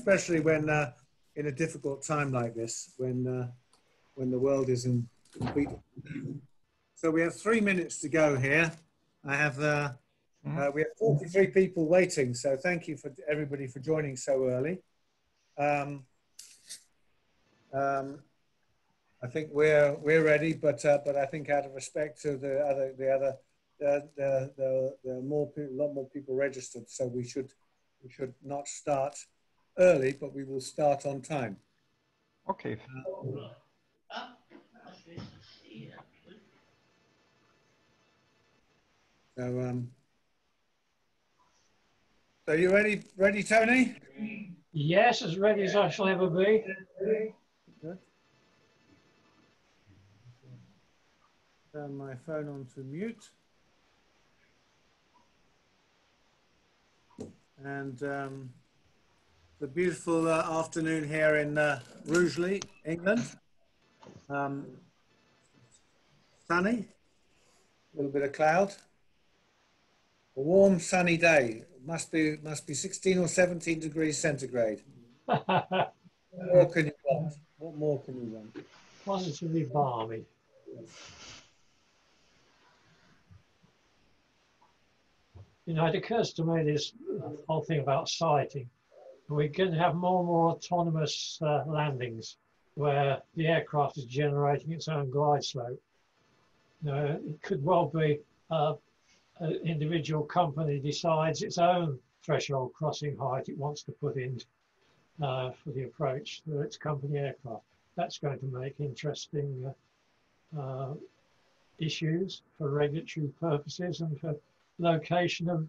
especially when in a difficult time like this, when the world is in complete. So we have 3 minutes to go here. I have we have 43 people waiting, so thank you for everybody for joining so early. I think we're ready, but I think out of respect to a lot more people registered, so we should not start early, but we will start on time. Okay. So you ready, Tony? Yes, as ready as I shall ever be. Good. Turn my phone on to mute. And the beautiful afternoon here in Rugeley, England. Sunny, a little bit of cloud. A warm, sunny day. Must be 16 or 17 degrees centigrade. What more can you want? What more can you want? Positively balmy. You know, it occurs to me this whole thing about sighting. We're going to have more and more autonomous landings where the aircraft is generating its own glide slope. You know, it could well be an individual company decides its own threshold crossing height it wants to put in for the approach to its company aircraft. That's going to make interesting issues for regulatory purposes and for location of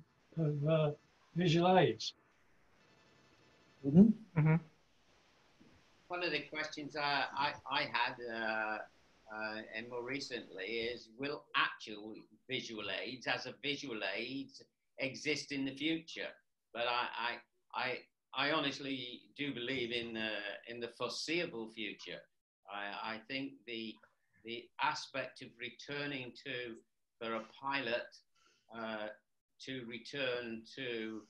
visual aids. Mm-hmm. Mm-hmm. One of the questions I had and more recently is, will actual visual aids as a visual aid exist in the future? But I honestly do believe in the foreseeable future. I think the aspect of returning for a pilot to return to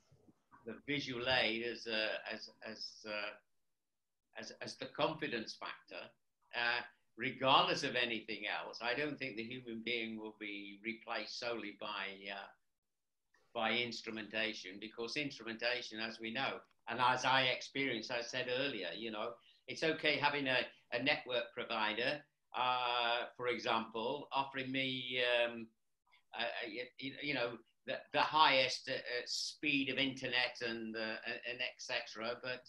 the visual aid as the confidence factor, regardless of anything else. I don't think the human being will be replaced solely by instrumentation, because instrumentation, as we know, and as I experienced, I said earlier, you know, it's okay having a network provider, for example, offering me, you know, the highest speed of internet and etc. But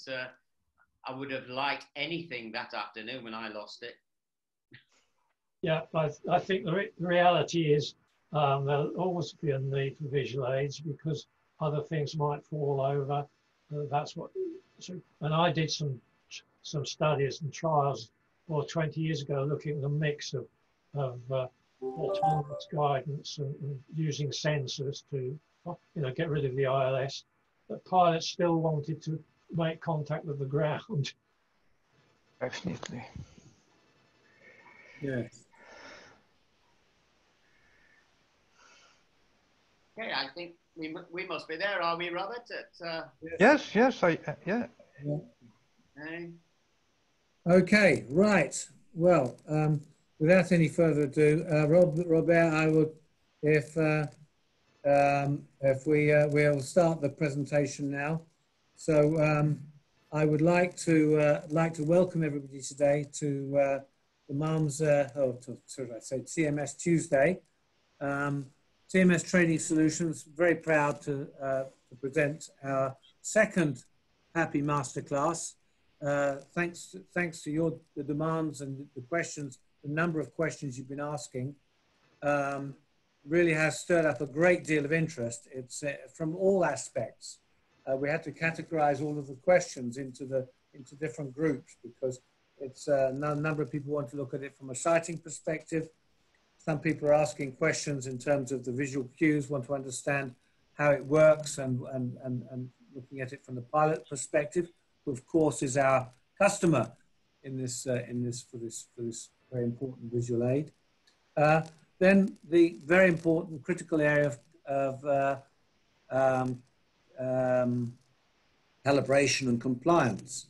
I would have liked anything that afternoon when I lost it. Yeah, I think the reality is there'll always be a need for visual aids because other things might fall over. That's what. And I did some studies and trials 20 years ago, looking at the mix of autonomous guidance and using sensors to, you know, get rid of the ILS. But pilots still wanted to make contact with the ground. Definitely. Yes. Okay, I think we must be there, are we, Robert? Yes, yeah. Okay, right. Well, without any further ado, Robert, I would, if we'll start the presentation now. So I would like to welcome everybody today to the MUM's, TMS Tuesday. TMS Training Solutions, very proud to present our second PAPI Masterclass. Thanks to the demands and the questions, the number of questions you've been asking, really has stirred up a great deal of interest. It's from all aspects. We had to categorize all of the questions into different groups because it's a number of people want to look at it from a sighting perspective. Some people are asking questions in terms of the visual cues, want to understand how it works and looking at it from the pilot perspective, who of course is our customer in this for this very important visual aid. Then the very important critical area of calibration and compliance.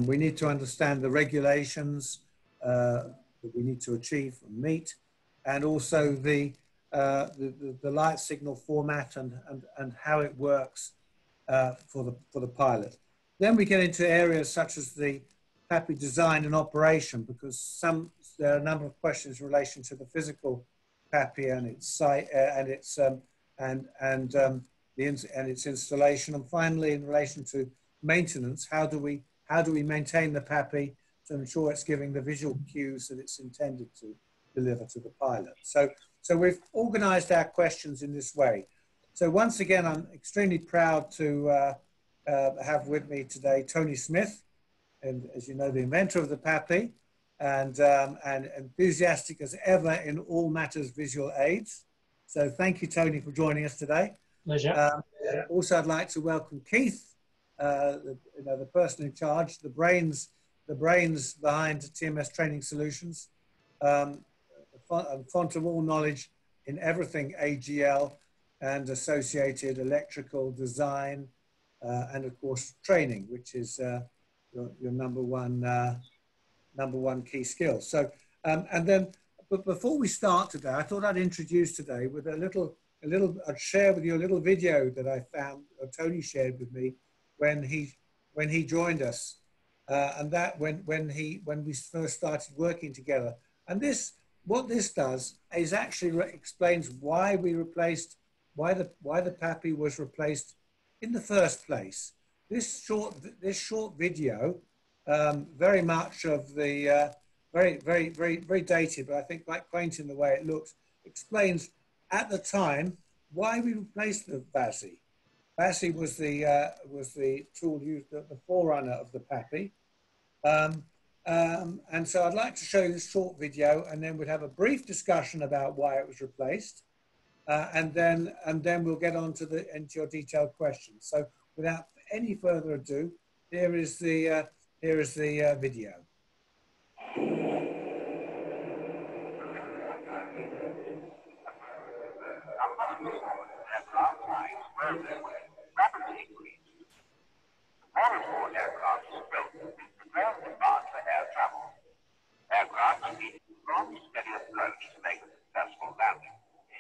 We need to understand the regulations that we need to achieve and meet, and also the light signal format and how it works for the pilot. Then we get into areas such as the PAPI design and operation, because there are a number of questions in relation to the physical PAPI and its site and its installation, and finally in relation to maintenance, how do we maintain the PAPI to ensure it's giving the visual cues that it's intended to deliver to the pilot. So we've organized our questions in this way. So once again, I'm extremely proud to have with me today Tony Smith, and as you know, the inventor of the PAPI, and enthusiastic as ever in all matters visual aids. So thank you, Tony, for joining us today. Pleasure. Also, I'd like to welcome Keith, the person in charge, the brains behind TMS Training Solutions, font of all knowledge in everything AGL and associated electrical design, and of course training, which is your number one key skill. So, but before we start today, I thought I'd introduce today with I'd share with you a little video that I found, or Tony shared with me when he joined us, and that when we first started working together. And what this does is actually explains why the PAPI was replaced in the first place. This short video, very much of the very dated, but I think quite quaint in the way it looks, explains at the time why we replaced the VASI. VASI was the tool used, the forerunner of the PAPI. And so I'd like to show you this short video, and then we'll have a brief discussion about why it was replaced, and then we'll get on to into your detailed questions. So without any further ado, here is the video. Rapidly increased. More and more aircraft built with prepared demand for air travel. Aircraft needed a strong, steady approach to make a successful landing.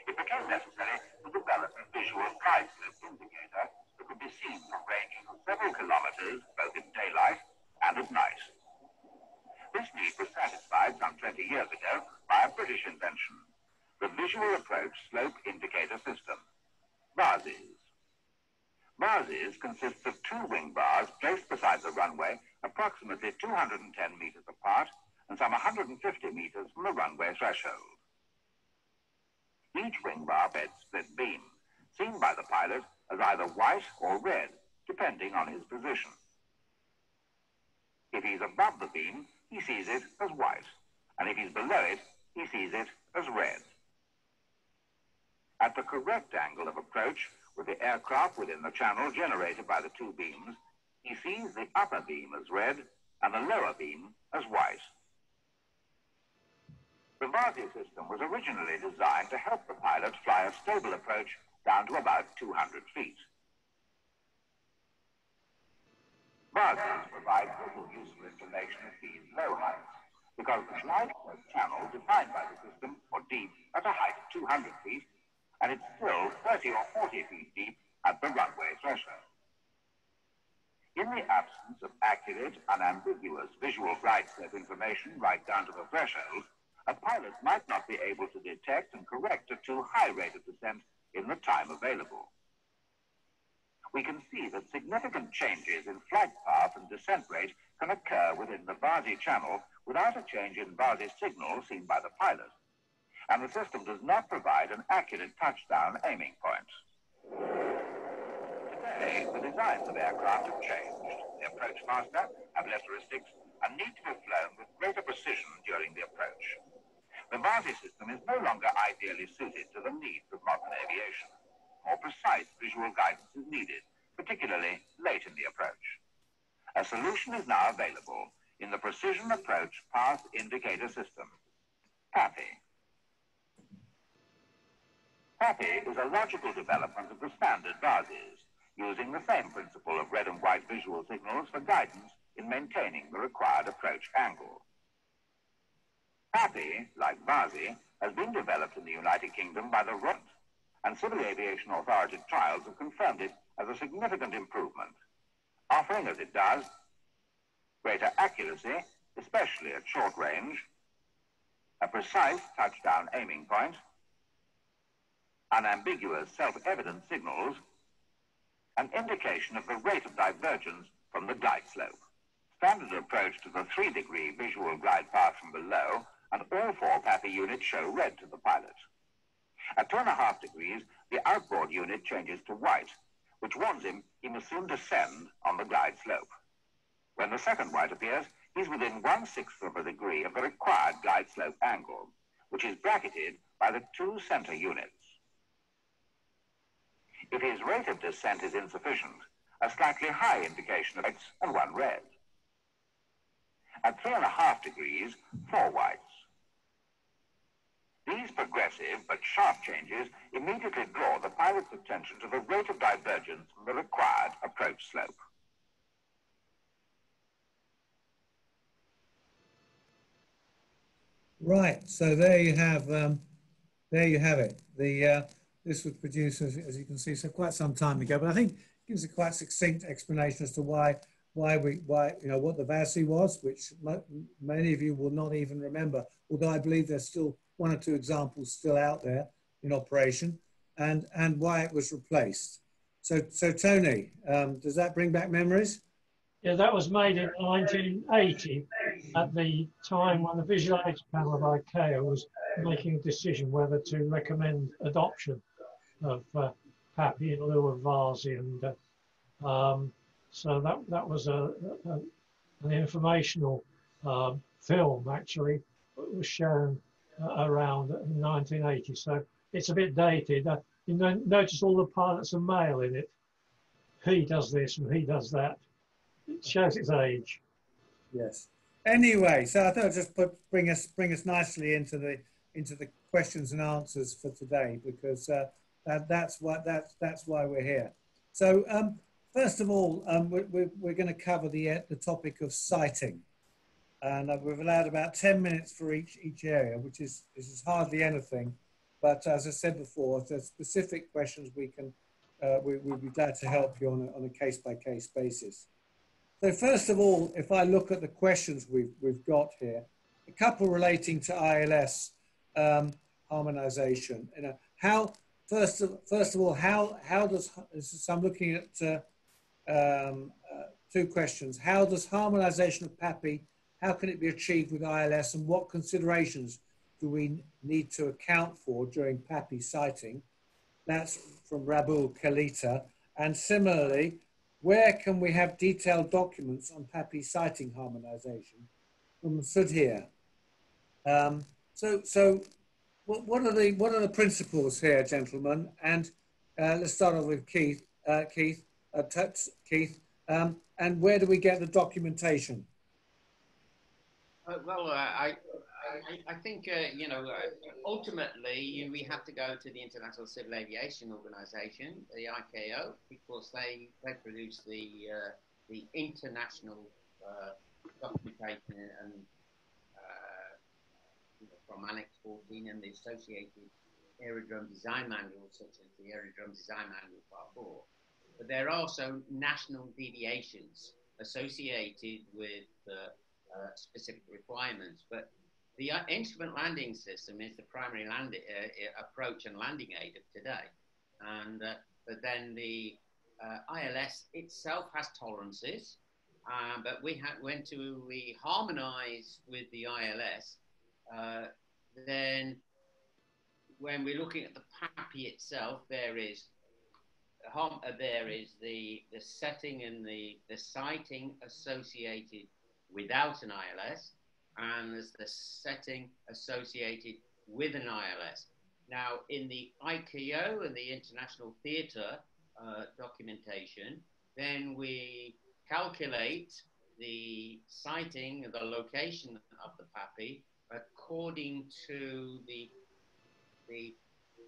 It became necessary to develop a visual guide slope indicator that could be seen from ranges of several kilometers, both in daylight and at night. This need was satisfied some 20 years ago by a British invention, the Visual Approach Slope Indicator System, VASIS. VASIS consists of two wing bars placed beside the runway, approximately 210 meters apart and some 150 meters from the runway threshold. Each wing bar beds split beam, seen by the pilot as either white or red, depending on his position. If he's above the beam, he sees it as white, and if he's below it, he sees it as red. At the correct angle of approach, with the aircraft within the channel generated by the two beams, he sees the upper beam as red and the lower beam as white. The VASI system was originally designed to help the pilot fly a stable approach down to about 200 feet. VASIs provide little useful information at these low heights, because the glide slope channel defined by the system was deep at a height of 200 feet, and it's still 30 or 40 feet deep at the runway threshold. In the absence of accurate, unambiguous visual glide slope information right down to the threshold, a pilot might not be able to detect and correct a too high rate of descent in the time available. We can see that significant changes in flight path and descent rate can occur within the VASI channel without a change in VASI signal seen by the pilot, and the system does not provide an accurate touchdown aiming point. Today, the designs of aircraft have changed. They approach faster, have less heuristics, and need to be flown with greater precision during the approach. The VASI system is no longer ideally suited to the needs of modern aviation. More precise visual guidance is needed, particularly late in the approach. A solution is now available in the Precision Approach Path Indicator System, PAPI. PAPI is a logical development of the standard VASIs. using the same principle of red and white visual signals for guidance in maintaining the required approach angle. PAPI, like VASI, has been developed in the United Kingdom by the RUNT, and Civil Aviation Authority trials have confirmed it as a significant improvement, offering, as it does, greater accuracy, especially at short range, a precise touchdown aiming point, unambiguous self-evident signals, an indication of the rate of divergence from the glide slope, standard approach to the 3-degree visual glide path from below, and all 4 PAPI units show red to the pilot. At 2.5 degrees, the outboard unit changes to white, which warns him he must soon descend on the glide slope. When the second white appears, he's within 1/6 of a degree of the required glide slope angle, which is bracketed by the 2 center units. If his rate of descent is insufficient, a slightly high indication of X and 1 red. At 3.5 degrees, 4 whites. These progressive but sharp changes immediately draw the pilot's attention to the rate of divergence from the required approach slope. Right, so there you have it. This was produced, as you can see, so quite some time ago, but I think it gives a quite succinct explanation as to why you know what the VASI was, which many of you will not even remember, although I believe there's still 1 or 2 examples still out there in operation, and why it was replaced. So Tony, does that bring back memories? Yeah, that was made in 1980 at the time when the visual aids panel of ICAO was making a decision whether to recommend adoption of PAPI in lieu of VASI, and so that was an informational film actually. It was shown around 1980, so it's a bit dated. You notice all the pilots are male in it. He does this and he does that. It shows its age. Yes. Anyway, so I thought I'd just bring us nicely into the questions and answers for today, because that's why we're here. So first of all, we're going to cover the topic of sighting, and we've allowed about 10 minutes for each area, which is hardly anything. But as I said before, if there's specific questions, we'd be glad to help you on a case-by-case basis. So first of all, if I look at the questions we've got here, a couple relating to ILS harmonization. You know, how first of all, how does, so I'm looking at 2 questions. How does harmonization of PAPI, how can it be achieved with ILS, and what considerations do we need to account for during PAPI sighting? That's from Rabul Kalita. And similarly, where can we have detailed documents on PAPI sighting harmonization? From Sudhir. So what are the principles here, gentlemen? And let's start off with Keith. Keith. And where do we get the documentation? I think, you know, ultimately we have to go to the International Civil Aviation Organization, the ICAO, because they produce the international documentation and from Annex 14 and the associated aerodrome design manuals, such as the Aerodrome Design Manual Part 4. But there are also national deviations associated with specific requirements. But the instrument landing system is the primary approach and landing aid of today. And but then the ILS itself has tolerances, but we harmonize with the ILS, then when we're looking at the PAPI itself, there is the setting and the sighting associated without an ILS, and there's the setting associated with an ILS. Now, in the ICAO and the International Theatre documentation, then we calculate the sighting and the location of the PAPI according to the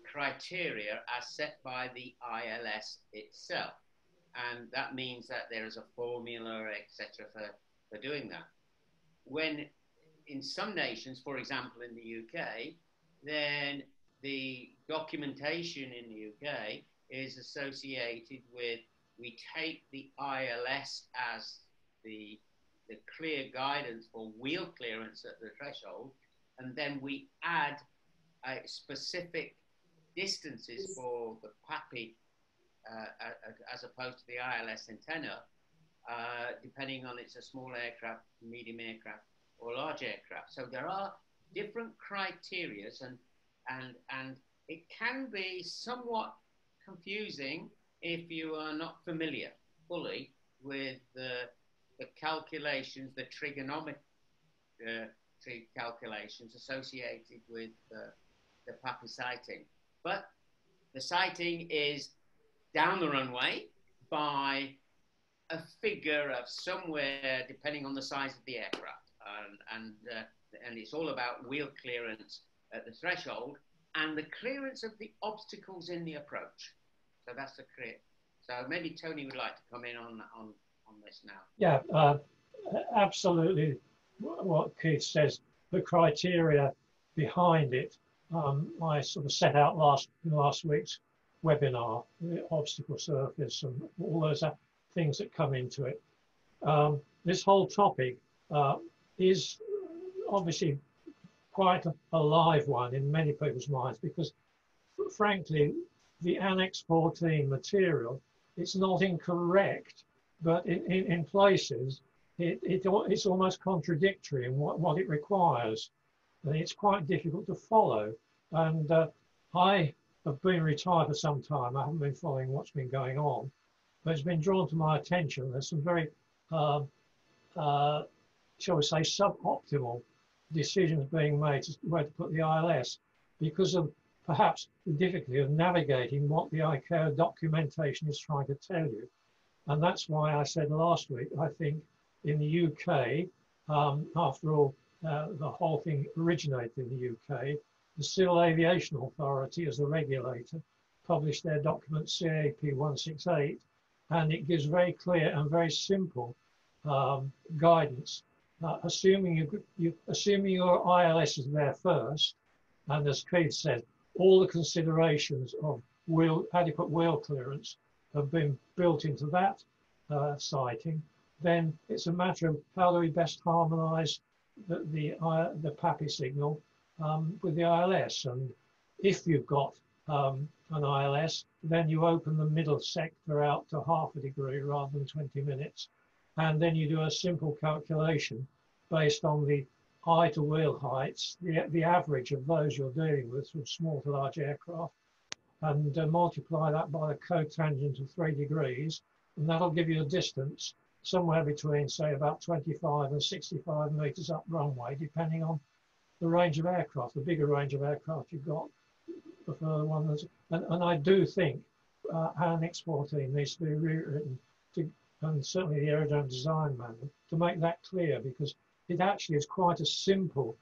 criteria as set by the ILS itself. and that means that there is a formula, etc., for doing that. When in some nations, for example, in the UK, then the documentation in the UK is associated with, we take the ILS as the clear guidance for wheel clearance at the threshold, and then we add specific distances for the PAPI as opposed to the ILS antenna, depending on it's a small aircraft, medium aircraft, or large aircraft. So there are different criterias, and it can be somewhat confusing if you are not familiar fully with the calculations, the trigonometry calculations associated with the PAPI sighting. But the sighting is down the runway by a figure of somewhere, depending on the size of the aircraft. And it's all about wheel clearance at the threshold and the clearance of the obstacles in the approach. So that's the clear. So maybe Tony would like to come in on this now. Yeah, absolutely. What Keith says, the criteria behind it, I sort of set out last week's webinar, the obstacle surface and all those things that come into it. This whole topic is obviously quite a live one in many people's minds, because frankly, the Annex 14 material, it's not incorrect, but in places, it's almost contradictory in what it requires. And it's quite difficult to follow. And I have been retired for some time. I haven't been following what's been going on, but it's been drawn to my attention. There's some very, shall we say, suboptimal decisions being made as to where to put the ILS because of perhaps the difficulty of navigating what the ICAO documentation is trying to tell you. And that's why I said last week, I think in the UK, after all, the whole thing originated in the UK, the Civil Aviation Authority as the regulator published their document CAP 168, and it gives very clear and very simple guidance. Assuming your ILS is there first, and as Keith said, all the considerations of adequate wheel clearance have been built into that sighting, then it's a matter of how do we best harmonise the PAPI signal with the ILS. And if you've got an ILS, then you open the middle sector out to ½ a degree rather than 20 minutes. And then you do a simple calculation based on the eye to wheel heights, the average of those you're dealing with from small to large aircraft, and multiply that by the cotangent of 3 degrees, and that'll give you a distance somewhere between, say, about 25 and 65 meters up runway, depending on the range of aircraft. The bigger range of aircraft you've got, the further one. And I do think Annex 14 needs to be rewritten, and certainly the aerodrome design manual, to make that clear, because it actually is quite a simple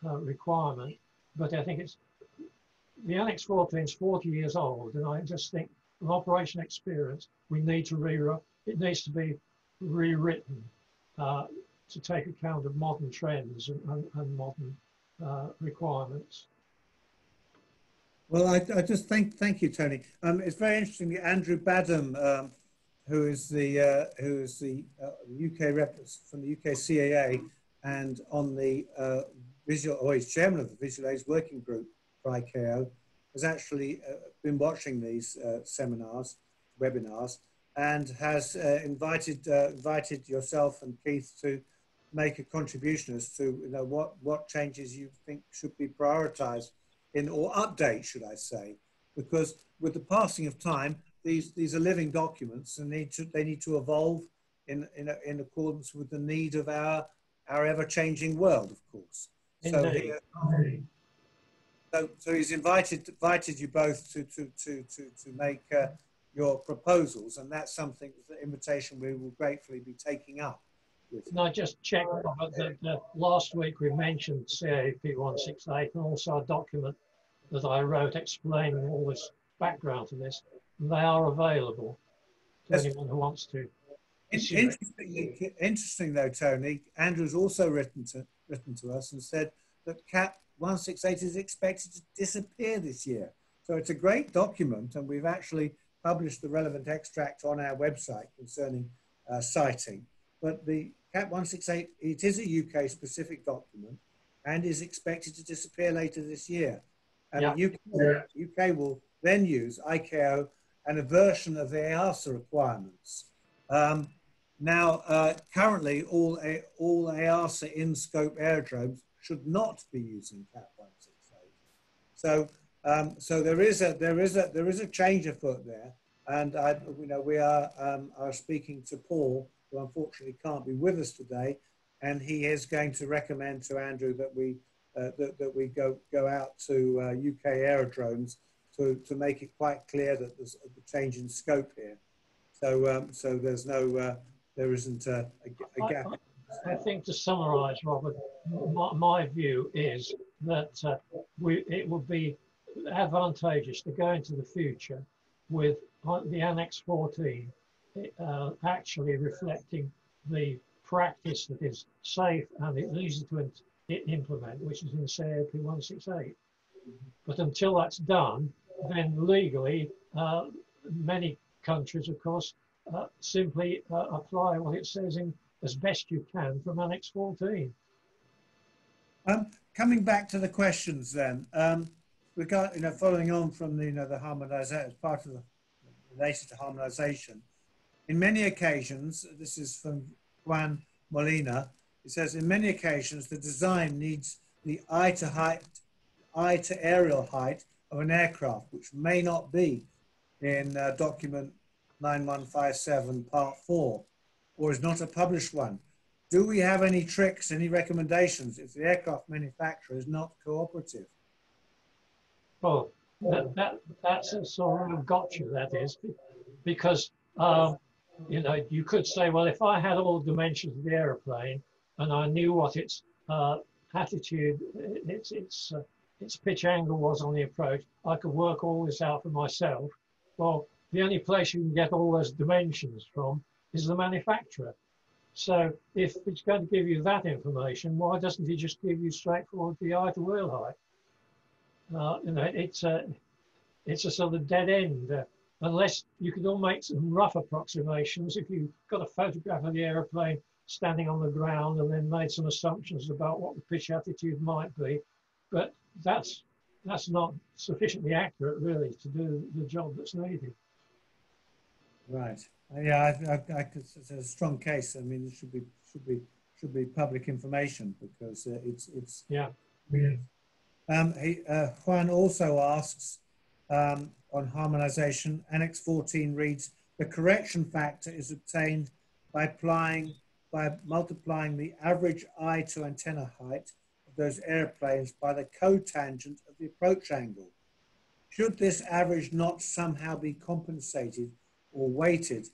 requirement, but I think the Annex 14 is 40 years old, and I just think from operation experience, it needs to be rewritten to take account of modern trends and modern requirements. Well, I just thank you, Tony. It's very interesting that Andrew Badham, who is the UK rep from the UK CAA, and on the he's chairman of the Visual Aids Working Group for ICAO, has actually been watching these webinars, and has invited yourself and Keith to make a contribution as to what changes you think should be prioritised or update, should I say, because with the passing of time, these are living documents, and they need to evolve in accordance with the need of our ever-changing world, of course. So he's invited you both to make your proposals, and that's something, the invitation we will gratefully be taking up. Can I just check that last week we mentioned CAP 168 and also a document that I wrote explaining all this background to this. They are available. to anyone who wants to. Interesting though, Tony, Andrew's also written to us and said that CAP 168 is expected to disappear this year. So it's a great document, and we've actually published the relevant extract on our website concerning citing. But the CAP 168, it is a UK specific document and is expected to disappear later this year. And the UK will then use ICAO and a version of the EASA requirements. Currently, all EASA in-scope aerodromes should not be using CAP 168. So there is a change afoot there, and we are speaking to Paul, who unfortunately can't be with us today, and he is going to recommend to Andrew that we go out to UK aerodromes to make it quite clear that there's a change in scope here. So there's no there isn't a gap. I think, to summarise, Robert, my view is that it would be advantageous to go into the future with the Annex 14 actually reflecting the practice that is safe and it's easy to implement, which is in CAP 168. But until that's done, then legally, many countries, of course, simply apply what it says in as best you can from Annex 14. Coming back to the questions then, following on from the harmonisation, as part of the related to harmonisation, in many occasions, this is from Juan Molina, it says, in many occasions, the design needs the eye to aerial height of an aircraft, which may not be in document 9157 part 4, or is not a published one. Do we have any tricks, any recommendations if the aircraft manufacturer is not cooperative? Well, that's a sort of gotcha, that is, because you could say, well, if I had all dimensions of the aeroplane and I knew what its attitude, its pitch angle was on the approach, I could work all this out for myself. Well, the only place you can get all those dimensions from is the manufacturer. So if it's going to give you that information, why doesn't he just give you straightforward the eye to wheel height? It's a sort of dead end, unless you could all make some rough approximations. If you've got a photograph of the aeroplane standing on the ground and then made some assumptions about what the pitch attitude might be, but that's not sufficiently accurate, really, to do the job that's needed. Right. Yeah, it's a strong case. I mean, it should be public information because it's yeah. Juan also asks on harmonisation. Annex 14 reads: the correction factor is obtained by multiplying the average eye to antenna height of those airplanes by the cotangent of the approach angle. Should this average not somehow be compensated or weighted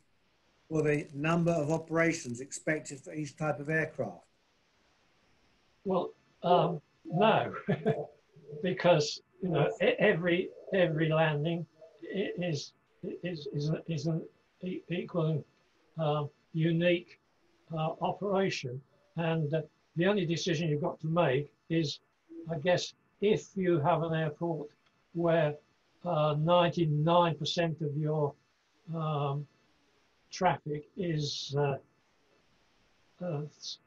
for the number of operations expected for each type of aircraft? Well, no, because every landing is an equal and unique operation, and the only decision you've got to make is, I guess, if you have an airport where 99% of your traffic is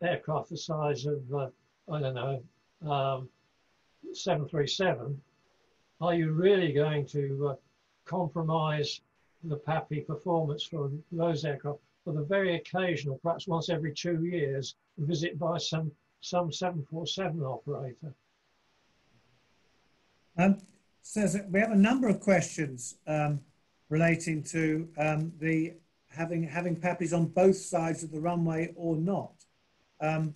aircraft the size of, I don't know, 737, are you really going to compromise the PAPI performance for those aircraft for the very occasional, perhaps once every 2 years, visit by some 747 operator? Says we have a number of questions relating to having PAPIs on both sides of the runway or not.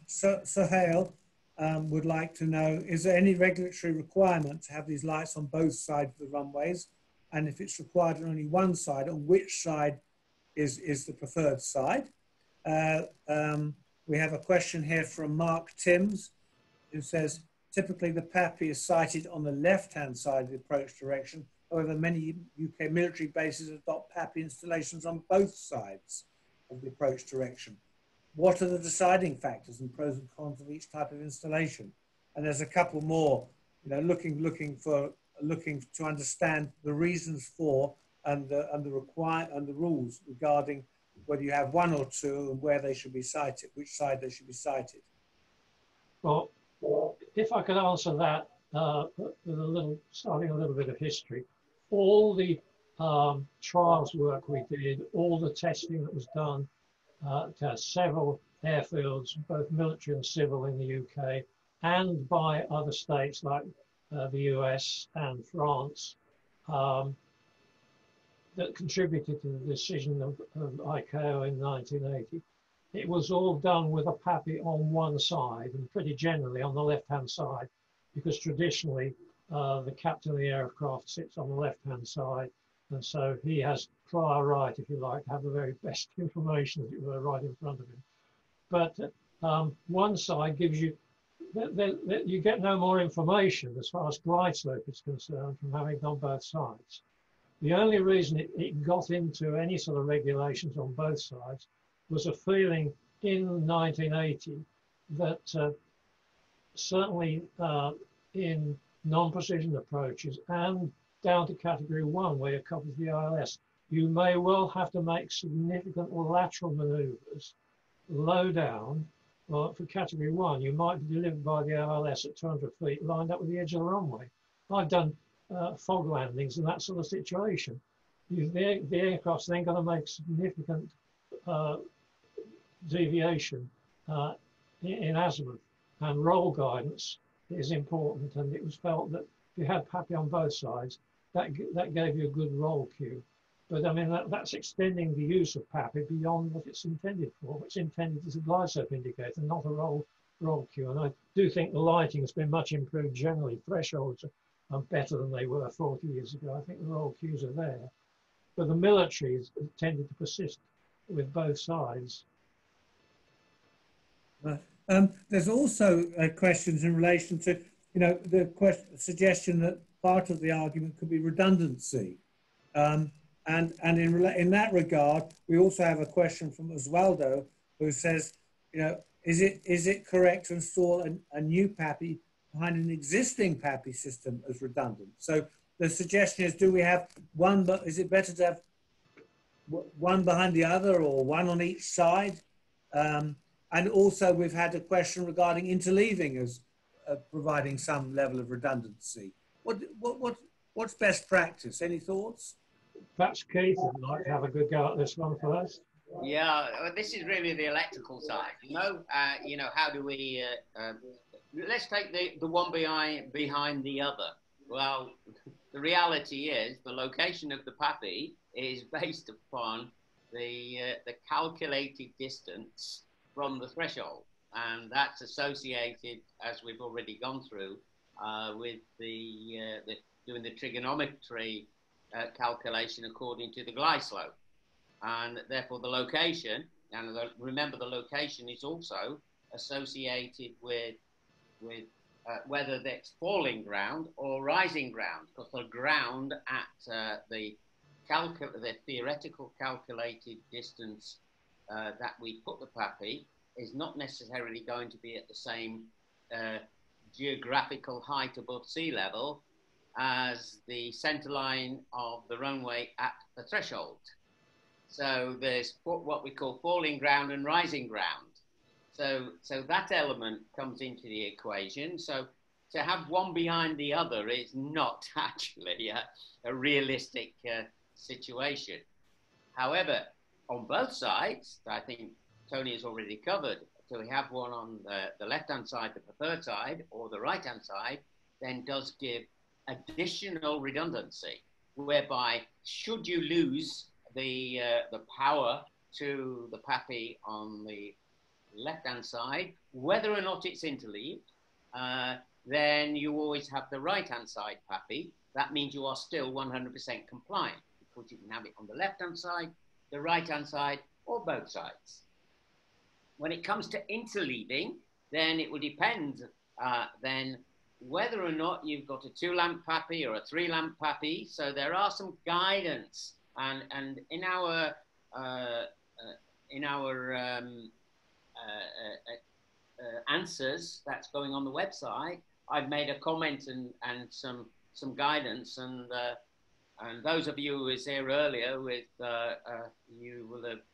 Sohail would like to know, is there any regulatory requirement to have these lights on both sides of the runways? And if it's required on only one side, on which side is the preferred side? We have a question here from Mark Timms, who says, typically the PAPI is sighted on the left-hand side of the approach direction However, many UK military bases adopt PAPI installations on both sides of the approach direction. What are the deciding factors and pros and cons of each type of installation? And there's a couple more, you know, looking to understand the reasons for and the rules regarding whether you have one or two and where they should be sited, which side they should be sited. Well, if I could answer that with starting a little bit of history. All the trials work we did, all the testing that was done to several airfields, both military and civil in the UK, and by other states like the US and France, that contributed to the decision of ICAO in 1980. It was all done with a PAPI on one side, and pretty generally on the left-hand side, because traditionally the captain of the aircraft sits on the left-hand side, and so he has prior right, if you like, to have the very best information, as it were, right in front of him. But one side gives you, you get no more information as far as glide slope is concerned from having done both sides. The only reason it got into any sort of regulations on both sides was a feeling in 1980 that certainly in non-precision approaches and down to category 1, where you cover the ILS, you may well have to make significant lateral maneuvers low down. Well, for category 1, you might be delivered by the ILS at 200 feet, lined up with the edge of the runway. I've done fog landings in that sort of situation. The aircraft's then going to make significant deviation in azimuth, and roll guidance is important, and it was felt that if you had PAPI on both sides, that gave you a good roll cue. But I mean, that's extending the use of PAPI beyond what it's intended for. It's intended as a glide slope indicator, not a roll cue. And I do think the lighting has been much improved generally. Thresholds are better than they were 40 years ago. I think the roll cues are there. But the military has tended to persist with both sides. There's also questions in relation to, you know, the suggestion that part of the argument could be redundancy. And in that regard, we also have a question from Osvaldo, who says, you know, is it correct to install a new PAPI behind an existing PAPI system as redundant? So the suggestion is, do we have one, but is it better to have one behind the other or one on each side? And also we've had a question regarding interleaving as providing some level of redundancy. What's best practice? Any thoughts? Perhaps Keith would like to have a good go at this one first. Yeah, this is really the electrical side. You know, how do we? Let's take the one behind the other. Well, the reality is the location of the PAPI is based upon the calculated distance from the threshold, and that's associated, as we've already gone through, with doing the trigonometry calculation according to the glide slope, and therefore the location. And remember, the location is also associated with whether that's falling ground or rising ground, because the ground at the theoretical calculated distance that we put the PAPI is not necessarily going to be at the same geographical height above sea level as the center line of the runway at the threshold. So there's what we call falling ground and rising ground. So that element comes into the equation. So to have one behind the other is not actually a realistic situation. However, on both sides, I think Tony has already covered, so we have one on the left-hand side, the preferred side, or the right-hand side, then does give additional redundancy, whereby should you lose the power to the PAPI on the left-hand side, whether or not it's interleaved, then you always have the right-hand side PAPI. That means you are still 100% compliant, because you can have it on the left-hand side, the right-hand side, or both sides. When it comes to interleaving, then it will depend then whether or not you've got a 2-lamp PAPI or a 3-lamp PAPI. So there are some guidance, and in our answers that's going on the website, I've made a comment and some guidance, and those of you who was here earlier with you will have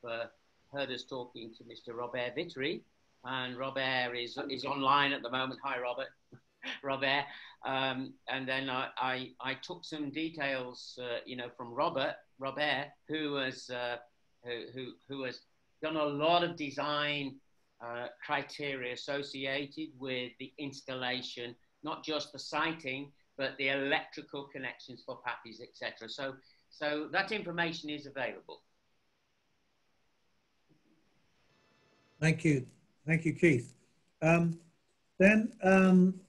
heard us talking to Mr. Robert Vitry, and Robert is online at the moment. Hi, Robert. Robert, and then I took some details, you know, from Robert, who has done a lot of design criteria associated with the installation, not just the sighting, but the electrical connections for PAPIs, etc. So that information is available. Thank you, Keith.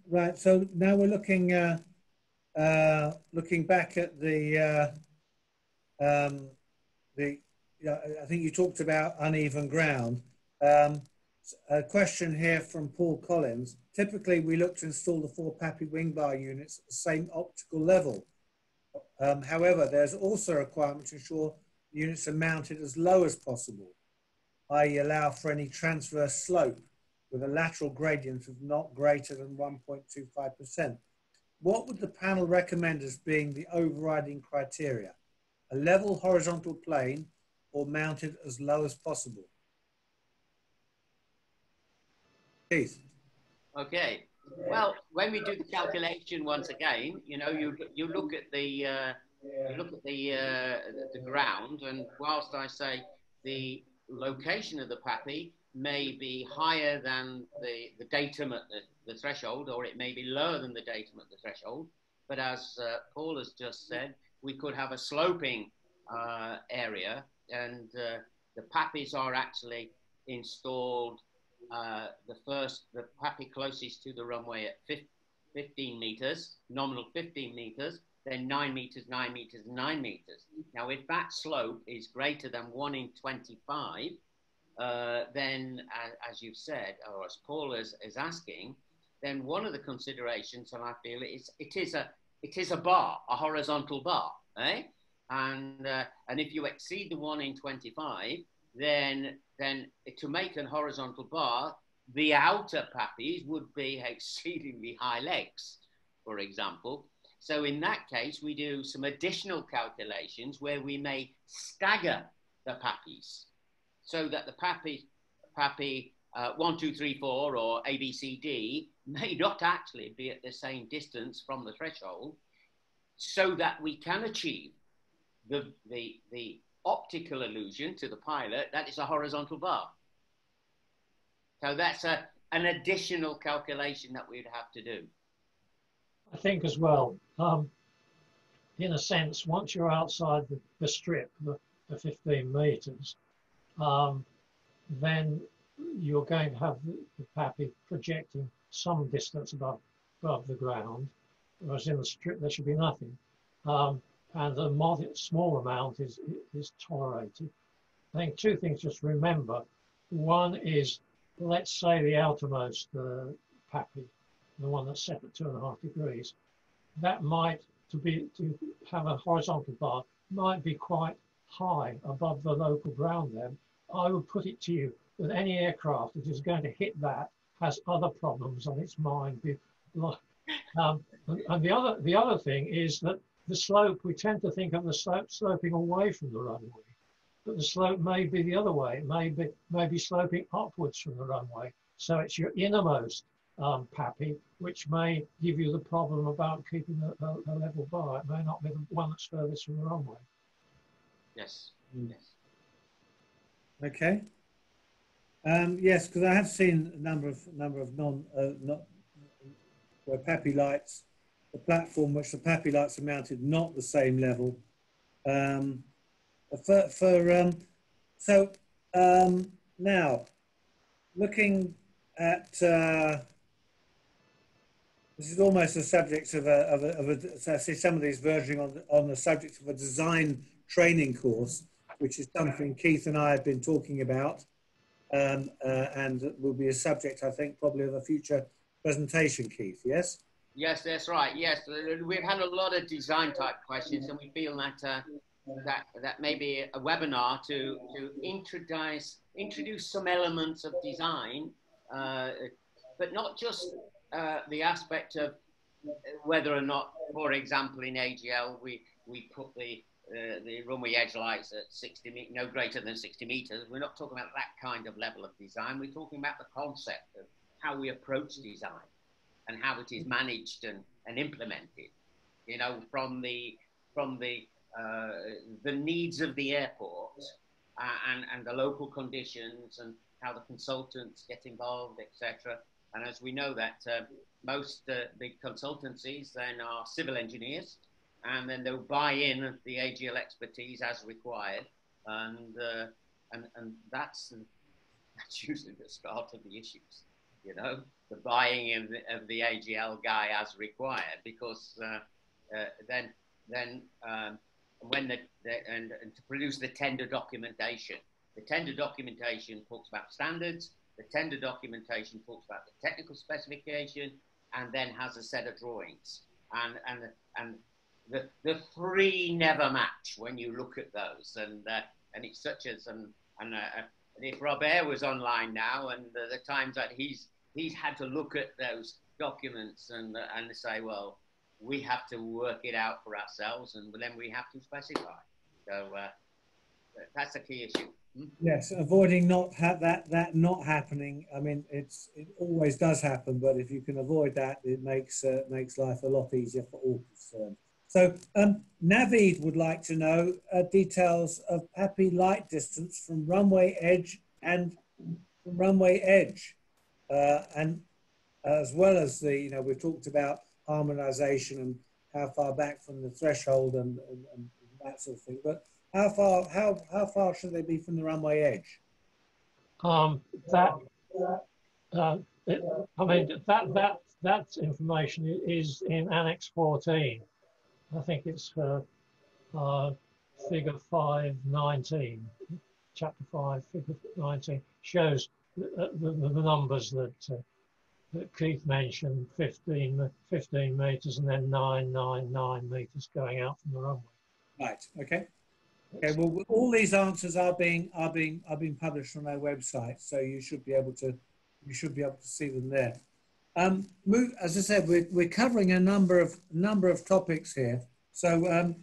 Right, so now we're looking back at the I think you talked about uneven ground. A question here from Paul Collins. Typically, we look to install the 4 PAPI wing bar units at the same optical level. However, there's also a requirement to ensure the units are mounted as low as possible, i.e. allow for any transverse slope with a lateral gradient of not greater than 1.25%. What would the panel recommend as being the overriding criteria? A level horizontal plane or mounted as low as possible? Keith. Okay. Well, when we do the calculation once again, you know, you look at the ground, and whilst I say the location of the PAPI may be higher than the datum at the threshold, or it may be lower than the datum at the threshold, but as Paul has just said, we could have a sloping area, and the PAPIs are actually installed. The PAPI closest to the runway at 15 meters, nominal 15 meters, then 9 meters, 9 meters, 9 meters. Now, if that slope is greater than 1 in 25, then as you've said, or as Paul is asking, then one of the considerations, and I feel it is a bar, a horizontal bar, eh? And if you exceed the 1 in 25, then to make a horizontal bar, the outer PAPIs would be exceedingly high legs, for example. So in that case, we do some additional calculations where we may stagger the PAPIs so that the PAPI 1, 2, 3, 4 or A, B, C, D may not actually be at the same distance from the threshold, so that we can achieve the optical illusion to the pilot that is a horizontal bar. So that's an additional calculation that we'd have to do. I think as well, in a sense, once you're outside the strip, the 15 meters, then you're going to have the PAPI projecting some distance above the ground, whereas in the strip there should be nothing. And a modest, small amount is tolerated. I think 2 things just remember. One is, let's say the outermost PAPI, the one that's set at 2.5 degrees, that might, to have a horizontal bar, might be quite high above the local ground then. I would put it to you that any aircraft that is going to hit that has other problems on its mind. And the other thing is that the slope, we tend to think of the slope sloping away from the runway, but the slope may be the other way. It may be sloping upwards from the runway. So it's your innermost PAPI, which may give you the problem about keeping a level bar. It may not be the one that's furthest from the runway. Yes. Yes. Okay. Yes, because I have seen a number of where PAPI lights, the platform which the PAPI lights are mounted not the same level. Now looking at this is almost a subject of I see some of these verging on the subject of a design training course, which is something Keith and I have been talking about, and will be a subject, I think, probably of a future presentation, Keith, yes? Yes, that's right. Yes, we've had a lot of design type questions, and we feel that that may be a webinar to introduce some elements of design, but not just the aspect of whether or not, for example, in AGL we put the runway edge lights at 60 meters, no greater than 60 meters. We're not talking about that kind of level of design. We're talking about the concept of how we approach design and how it is managed and implemented, you know, from the needs of the airport and the local conditions and how the consultants get involved, etc. And as we know that most big consultancies then are civil engineers, and then they'll buy in the AGL expertise as required, and that's usually the start of the issues, you know, the buying of the AGL guy as required, because then when and to produce the tender documentation talks about standards, the tender documentation talks about the technical specification, and then has a set of drawings, and the three never match when you look at those, and it's such as and if Robert was online now, and the times that he's had to look at those documents and say, well, we have to work it out for ourselves, and then we have to specify. So that's a key issue. Yes, avoiding that not happening. I mean, it always does happen, but if you can avoid that, it makes life a lot easier for all concerned. So Naveed would like to know details of PAPI light distance from runway edge and and as well as the, you know, we've talked about harmonization and how far back from the threshold and that sort of thing, but how far should they be from the runway edge? That information is in Annex 14. I think it's figure 519, chapter 5, figure 19, shows the numbers that Keith mentioned, 15 meters and then 999 meters going out from the runway. Right. Okay. Okay. Well, all these answers are being published on our website, so you should be able to see them there. As I said, we're covering a number of topics here. So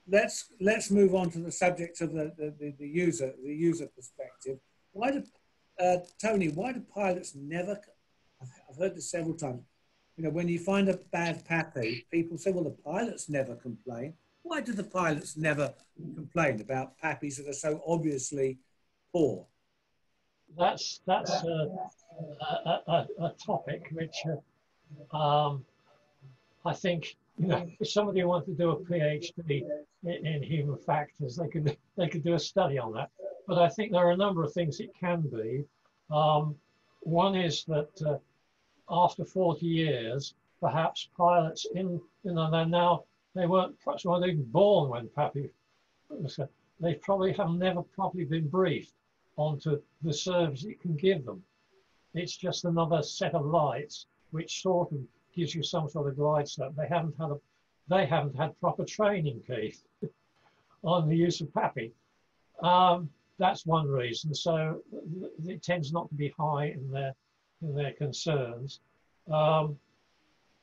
let's move on to the subject of the user perspective. Why do Tony? Why do pilots never? I've heard this several times. You know, when you find a bad PAPI, people say, well, the pilots never complain. Why do the pilots never complain about PAPIs that are so obviously poor? That's a topic which I think, you know, if somebody wanted to do a PhD in human factors, they could do a study on that. But I think there are a number of things it can be. One is that after 40 years, perhaps pilots they weren't even born when PAPI was. They probably have never properly been briefed onto the service it can give them. It's just another set of lights which sort of gives you some sort of glide slope. They haven't had proper training, Keith, on the use of PAPI. That's one reason. So it tends not to be high in their concerns.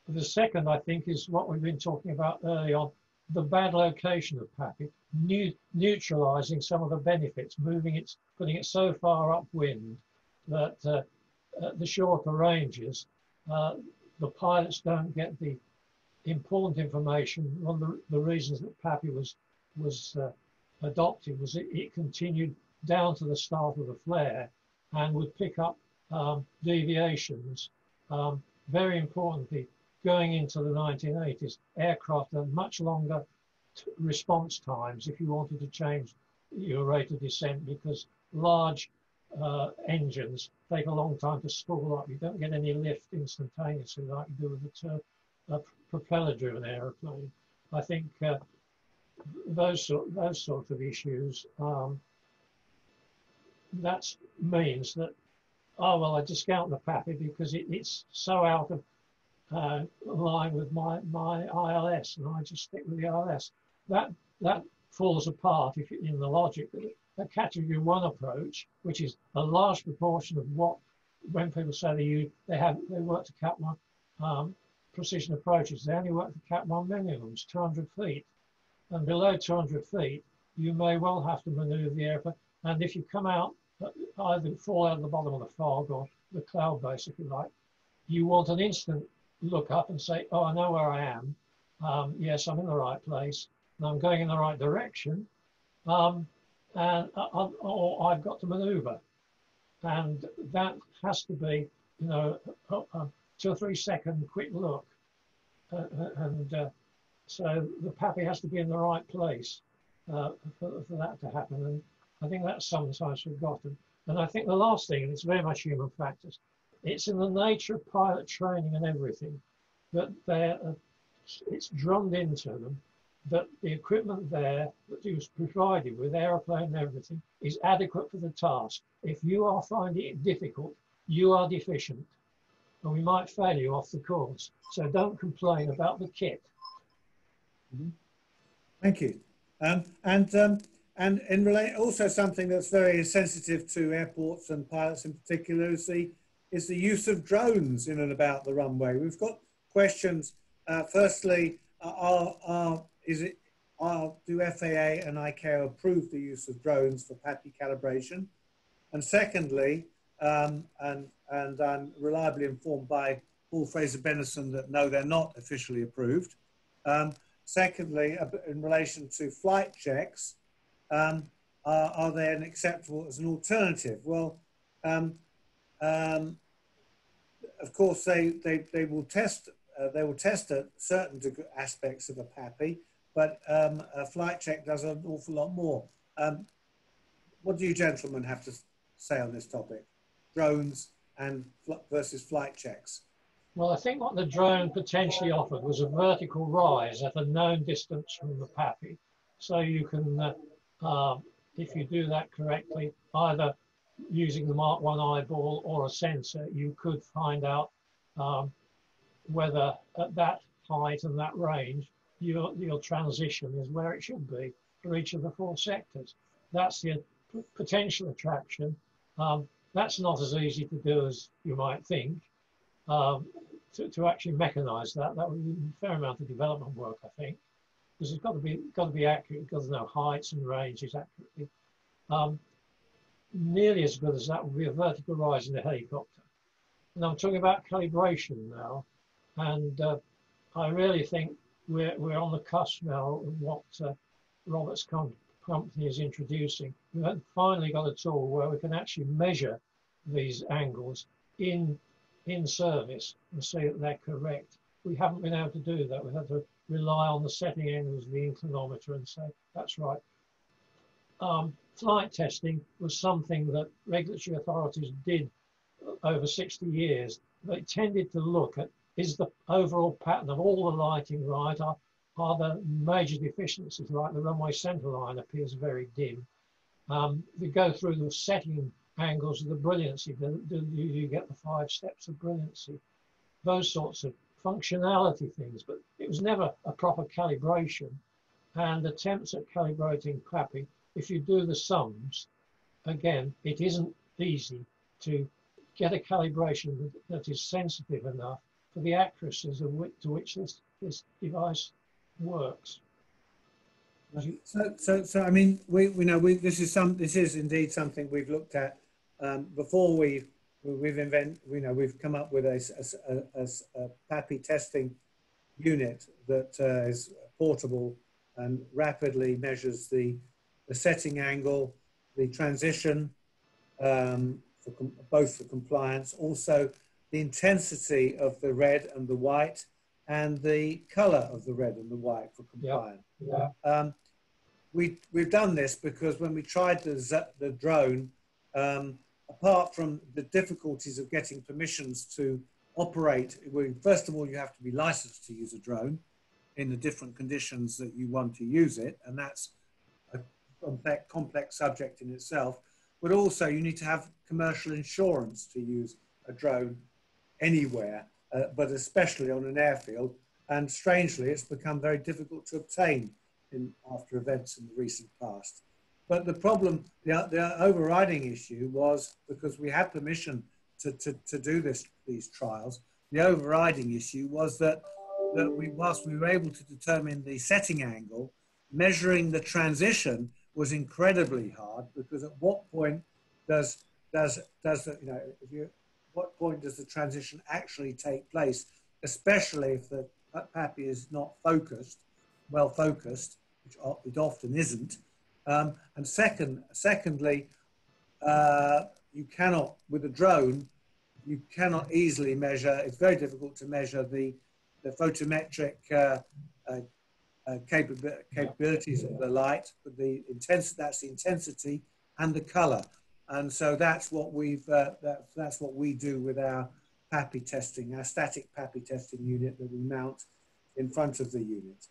The second, I think, is what we've been talking about early on, the bad location of PAPI, neutralizing some of the benefits, putting it so far upwind that the shorter ranges, the pilots don't get the important information. One of the reasons that PAPI was adopted was it continued down to the start of the flare and would pick up deviations. Very importantly, going into the 1980s, aircraft had much longer response times if you wanted to change your rate of descent, because large engines take a long time to spool up. You don't get any lift instantaneously like you do with a propeller-driven aeroplane. I think those sorts of issues, that means that, oh, well, I discount the PAPI because it's so out of line with my ILS, and I just stick with the ILS. That falls apart if in the logic that the category 1 approach, which is a large proportion of what, when people say they work to Cat 1 precision approaches, they only work to Cat 1 minimums, 200 feet. And below 200 feet, you may well have to maneuver the airplane. And if you come out, either fall out of the bottom of the fog or the cloud base, if you like, you want an instant look up and say, oh, I know where I am. Yes, I'm in the right place. And I'm going in the right direction. Or I've got to maneuver. And that has to be, you know, a 2 or 3 second quick look. So the PAPI has to be in the right place for that to happen. And I think that's sometimes forgotten. And I think the last thing, and it's very much human factors, it's in the nature of pilot training and everything that it's drummed into them that the equipment there that you was provided with, aeroplane and everything, is adequate for the task. If you are finding it difficult, you are deficient, and we might fail you off the course. So don't complain about the kit. Mm-hmm. Thank you. And in also something that's very sensitive to airports and pilots in particular is the use of drones in and about the runway. We've got questions. Firstly, do FAA and ICAO approve the use of drones for PAPI calibration? And secondly, and I'm reliably informed by Paul Fraser-Benison that no, they're not officially approved. Secondly, in relation to flight checks, are they acceptable as an alternative? Well, of course, they will test at certain aspects of a PAPI, but a flight check does an awful lot more. What do you gentlemen have to say on this topic? Drones and versus flight checks. Well, I think what the drone potentially offered was a vertical rise at a known distance from the PAPI. So you can, if you do that correctly, either using the Mark 1 eyeball or a sensor, you could find out whether at that height and that range, your transition is where it should be for each of the 4 sectors. That's the potential attraction. That's not as easy to do as you might think. To actually mechanize that would be a fair amount of development work, I think, because it's got to be accurate. It's got to know heights and ranges accurately. Nearly as good as that would be a vertical rise in a helicopter. And I'm talking about calibration now, and I really think we're on the cusp now of what Robert's company is introducing. We've finally got a tool where we can actually measure these angles in service and say that they're correct. We haven't been able to do that. We've had to rely on the setting angles of the inclinometer and say, that's right. Flight testing was something that regulatory authorities did over 60 years. They tended to look at, is the overall pattern of all the lighting right? Are there major deficiencies, like the runway center line appears very dim? They go through the setting angles of the brilliancy. Do you get the 5 steps of brilliancy? Those sorts of functionality things, but it was never a proper calibration. And attempts at calibrating PAPI, if you do the sums, again, it isn't easy to get a calibration that is sensitive enough for the accuracies to which this device works. So I mean, we know this is indeed something we've looked at before. We've come up with a PAPI testing unit that is portable and rapidly measures the setting angle, the transition, both for compliance, also the intensity of the red and the white, and the color of the red and the white for compliance. Yeah. Yeah. We've done this because when we tried the drone, apart from the difficulties of getting permissions to operate, first of all, you have to be licensed to use a drone in the different conditions that you want to use it, and that's a complex subject in itself. But also, you need to have commercial insurance to use a drone anywhere, but especially on an airfield. And strangely, it's become very difficult to obtain after events in the recent past. But the problem, the overriding issue was, because we had permission to do these trials, the overriding issue was that whilst we were able to determine the setting angle, measuring the transition was incredibly hard, because at what point does what point does the transition actually take place, especially if the PAPI is not well focused, which it often isn't. And secondly, you cannot, with a drone, you cannot easily measure, it's very difficult to measure the photometric capabilities of the light, but that's the intensity and the color. And so that's what that's what we do with our PAPI testing, our static PAPI testing unit that we mount in front of the unit.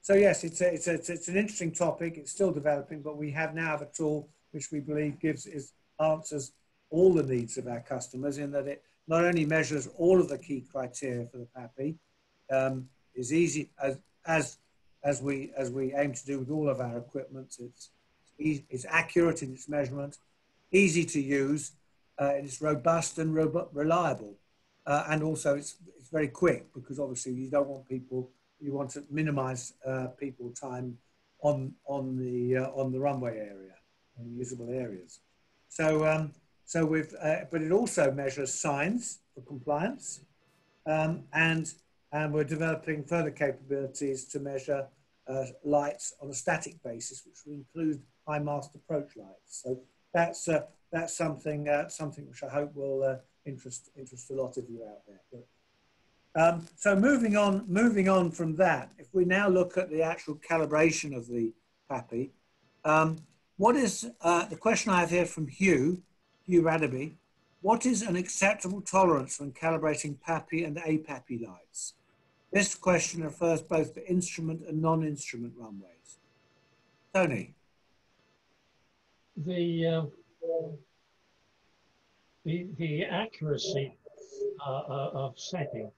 So yes, it's an interesting topic. It's still developing, but we now have a tool which we believe answers all the needs of our customers, in that it not only measures all of the key criteria for the PAPI, is easy as we aim to do with all of our equipment. It's accurate in its measurement, easy to use, and it's robust and reliable, and also it's very quick, because obviously you don't want people. You want to minimise people time on the runway area, on usable areas. So but it also measures signs for compliance, and we're developing further capabilities to measure lights on a static basis, which will include high mast approach lights. So that's something which I hope will interest a lot of you out there. But, so moving on from that, if we now look at the actual calibration of the PAPI, what is the question I have here from Hugh Radaby? What is an acceptable tolerance when calibrating PAPI and Apappy lights? This question refers both to instrument and non-instrument runways. Tony. The accuracy of setting.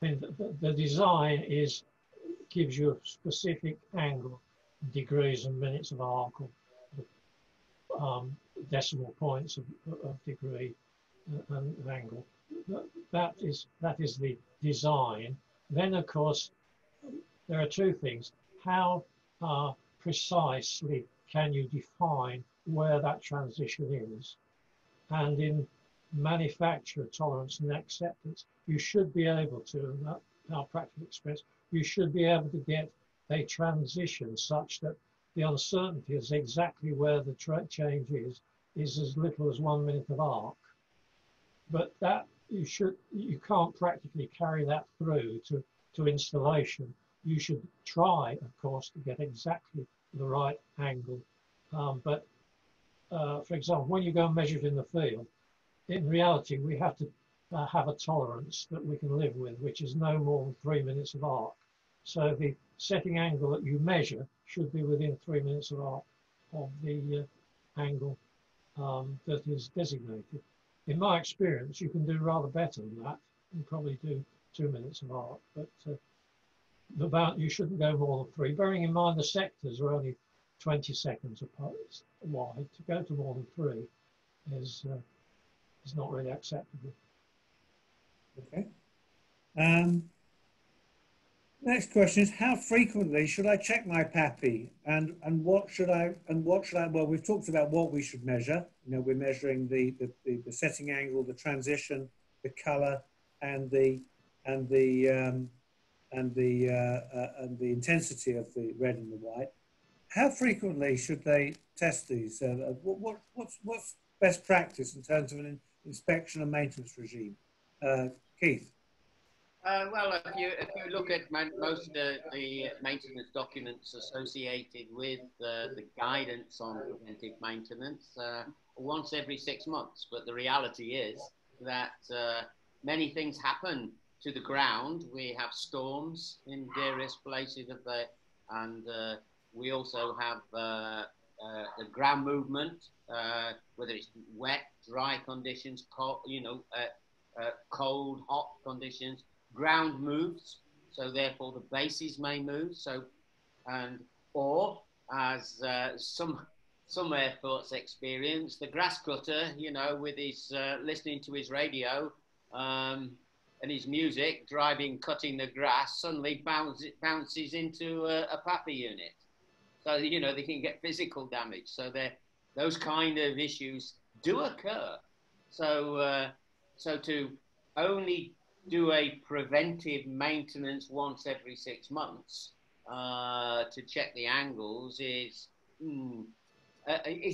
The design gives you a specific angle, degrees and minutes of arc, or decimal points of degree and angle. That is the design. Then, of course, there are two things. How precisely can you define where that transition is? And in manufacturer tolerance and acceptance, you should be able to, in our practical experience, you should be able to get a transition such that the uncertainty is exactly where the change is as little as 1 minute of arc. But that you can't practically carry that through to installation. You should try, of course, to get exactly the right angle. For example, when you go and measure it in the field, in reality, we have to have a tolerance that we can live with, which is no more than 3 minutes of arc. So the setting angle that you measure should be within 3 minutes of arc of the angle that is designated. In my experience, you can do rather better than that and probably do 2 minutes of arc, but you shouldn't go more than 3, bearing in mind the sectors are only 20 seconds apart wide. To go to more than 3 is not really acceptable. Okay. Next question is, how frequently should I check my PAPI, and what should I well, we've talked about what we should measure. You know, we're measuring the setting angle, the transition, the color, and the intensity of the red and the white. How frequently should they test these? What's best practice in terms of an inspection and maintenance regime? Keith? Well, if you look at most of the maintenance documents associated with the guidance on preventive maintenance, once every 6 months. But the reality is that many things happen to the ground. We have storms in various places and we also have the ground movement, whether it's wet, dry conditions, cold, cold, hot conditions. Ground moves, so therefore the bases may move. So, or as some airports experience, the grass cutter, with his listening to his radio and his music, cutting the grass, suddenly bounces into a Apappy unit. So, they can get physical damage. So those kind of issues do occur. So, so to only do a preventive maintenance once every 6 months to check the angles is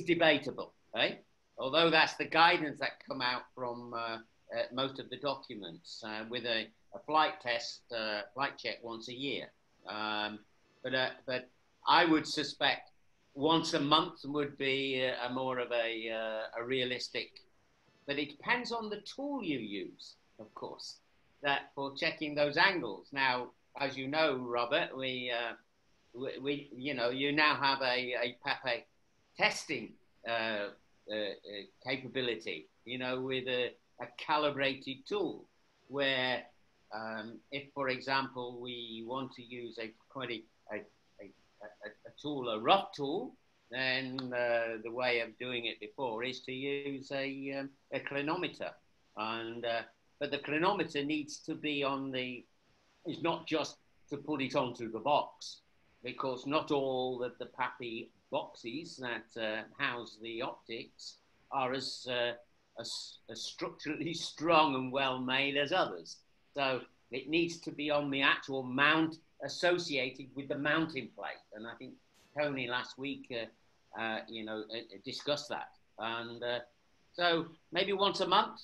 debatable, right? Although that's the guidance that come out from most of the documents with a flight check once a year. But I would suspect once a month would be more of a realistic, but it depends on the tool you use, of course, that for checking those angles. Now, as you know, Robert, we you now have a PAPI testing capability, with a calibrated tool where if, for example, we want to use a tool, a rough tool, then the way of doing it before is to use a clinometer. But the clinometer needs to be it's not just to put it onto the box, because not all of the PAPI boxes that house the optics are as structurally strong and well made as others. So it needs to be on the actual mount associated with the mounting plate. And I think Tony last week, discussed that. And so maybe once a month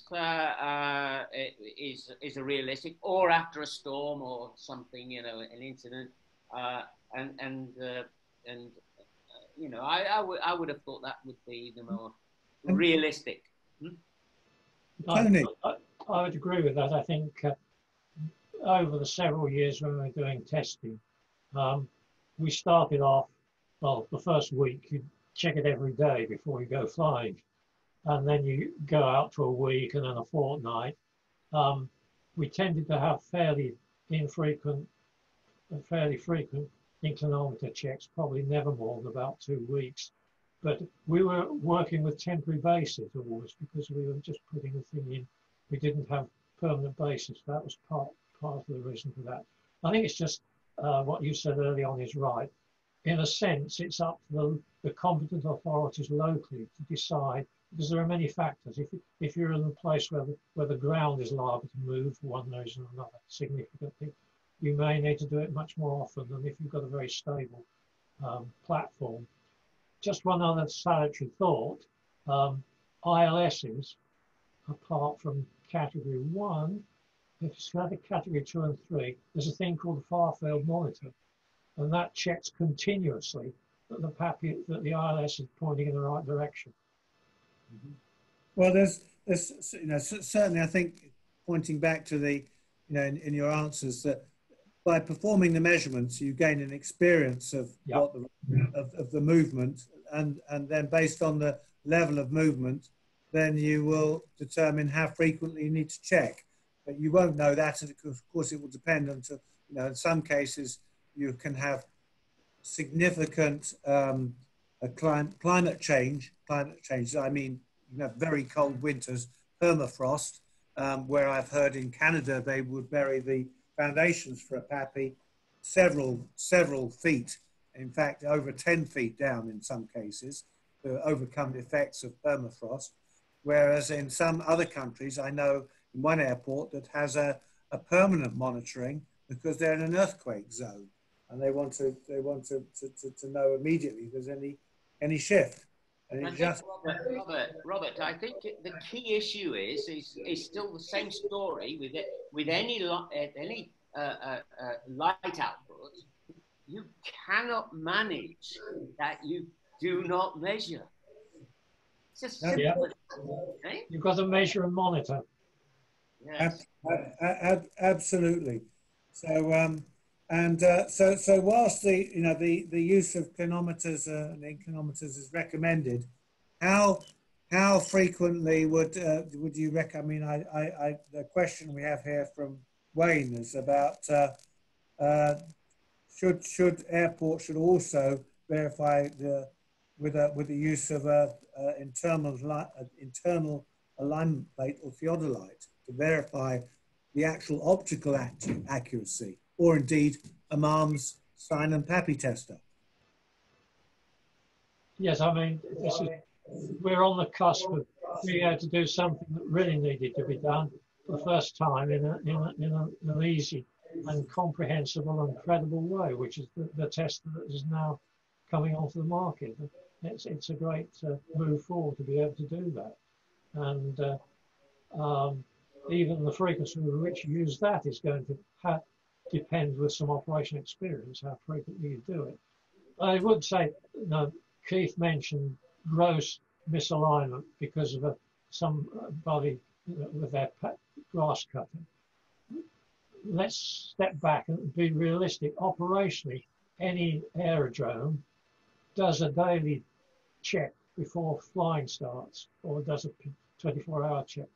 is a realistic, or after a storm or something, an incident. I would have thought that would be the more realistic. Tony. I would agree with that. I think over the several years when we were doing testing, we started off, well, the first week, you check it every day before you go flying. And then you go out to a week and then a fortnight. We tended to have fairly frequent inclinometer checks, probably never more than about 2 weeks. But we were working with temporary bases always, because we were just putting the thing in. We didn't have permanent bases. That was part of the reason for that. I think it's just what you said early on is right. In a sense, it's up to the competent authorities locally to decide, because there are many factors. If you're in a place where the ground is liable to move for one reason or another significantly, you may need to do it much more often than if you've got a very stable platform. Just one other salutary thought, ILSs, apart from category 1, if it's category 2 and 3, there's a thing called the far-field monitor, and that checks continuously that the ILS is pointing in the right direction. Well, there's certainly, I think, pointing back to the, in your answers, that by performing the measurements, you gain an experience of what of the movement, and then based on the level of movement, then you will determine how frequently you need to check. But you won't know that, and of course it will depend on, in some cases you can have significant climate change. I mean, you can have very cold winters, permafrost, where I've heard in Canada they would bury the foundations for a Apappy several feet, in fact over 10 feet down in some cases, to overcome the effects of permafrost. Whereas in some other countries, I know in one airport that has a permanent monitoring because they're in an earthquake zone, and they want to know immediately if there's any shift. And it just Robert, I think the key issue is still the same story with any light output. You cannot manage that you do not measure. It's just simple. Okay? You've got to measure and monitor. Yes. Absolutely. So And so whilst the use of clinometers and inclinometers is recommended, how frequently would you recommend? I mean, the question we have here from Wayne is about should airports should also verify with the use of internal alignment plate or theodolite to verify the actual optical accuracy, or indeed a MARMS sign and PAPI tester. Yes, I mean, we're on the cusp of being able to do something that really needed to be done for the first time in an easy and comprehensible and credible way, which is the tester that is now coming onto the market. It's a great move forward to be able to do that. And even the frequency with which you use that is going to depend with some operation experience, how frequently you do it. I would say, Keith mentioned gross misalignment because of somebody with their grass cutting. Let's step back and be realistic. Operationally, any aerodrome does a daily check before flying starts, or does a 24-hour check.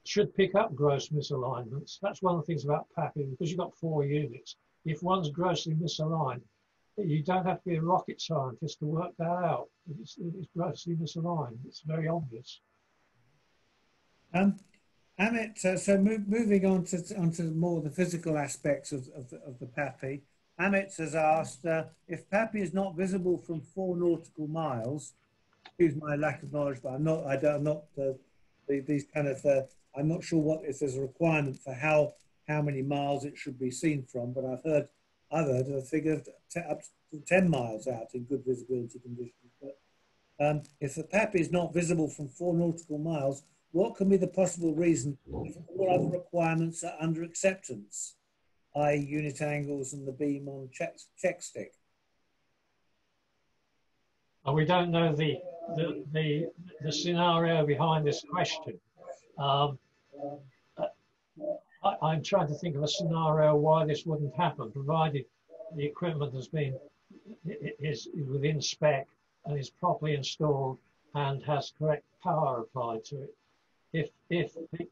Should pick up gross misalignments. That's one of the things about PAPI, because you've got 4 units. If one's grossly misaligned, you don't have to be a rocket scientist to work that out. It's grossly misaligned. It's very obvious. Amit, so moving on to more the physical aspects of the PAPI, Amit has asked if PAPI is not visible from 4 nautical miles. Excuse my lack of knowledge, but I'm not sure if there's a requirement for how many miles it should be seen from. But I've heard a figure up to 10 miles out in good visibility conditions. But if the PAPI is not visible from 4 nautical miles, what can be the possible reason if all other requirements are under acceptance, i.e. unit angles and the beam on check stick? We don't know the scenario behind this question. I'm trying to think of a scenario why this wouldn't happen, provided the equipment is within spec and is properly installed and has correct power applied to it. If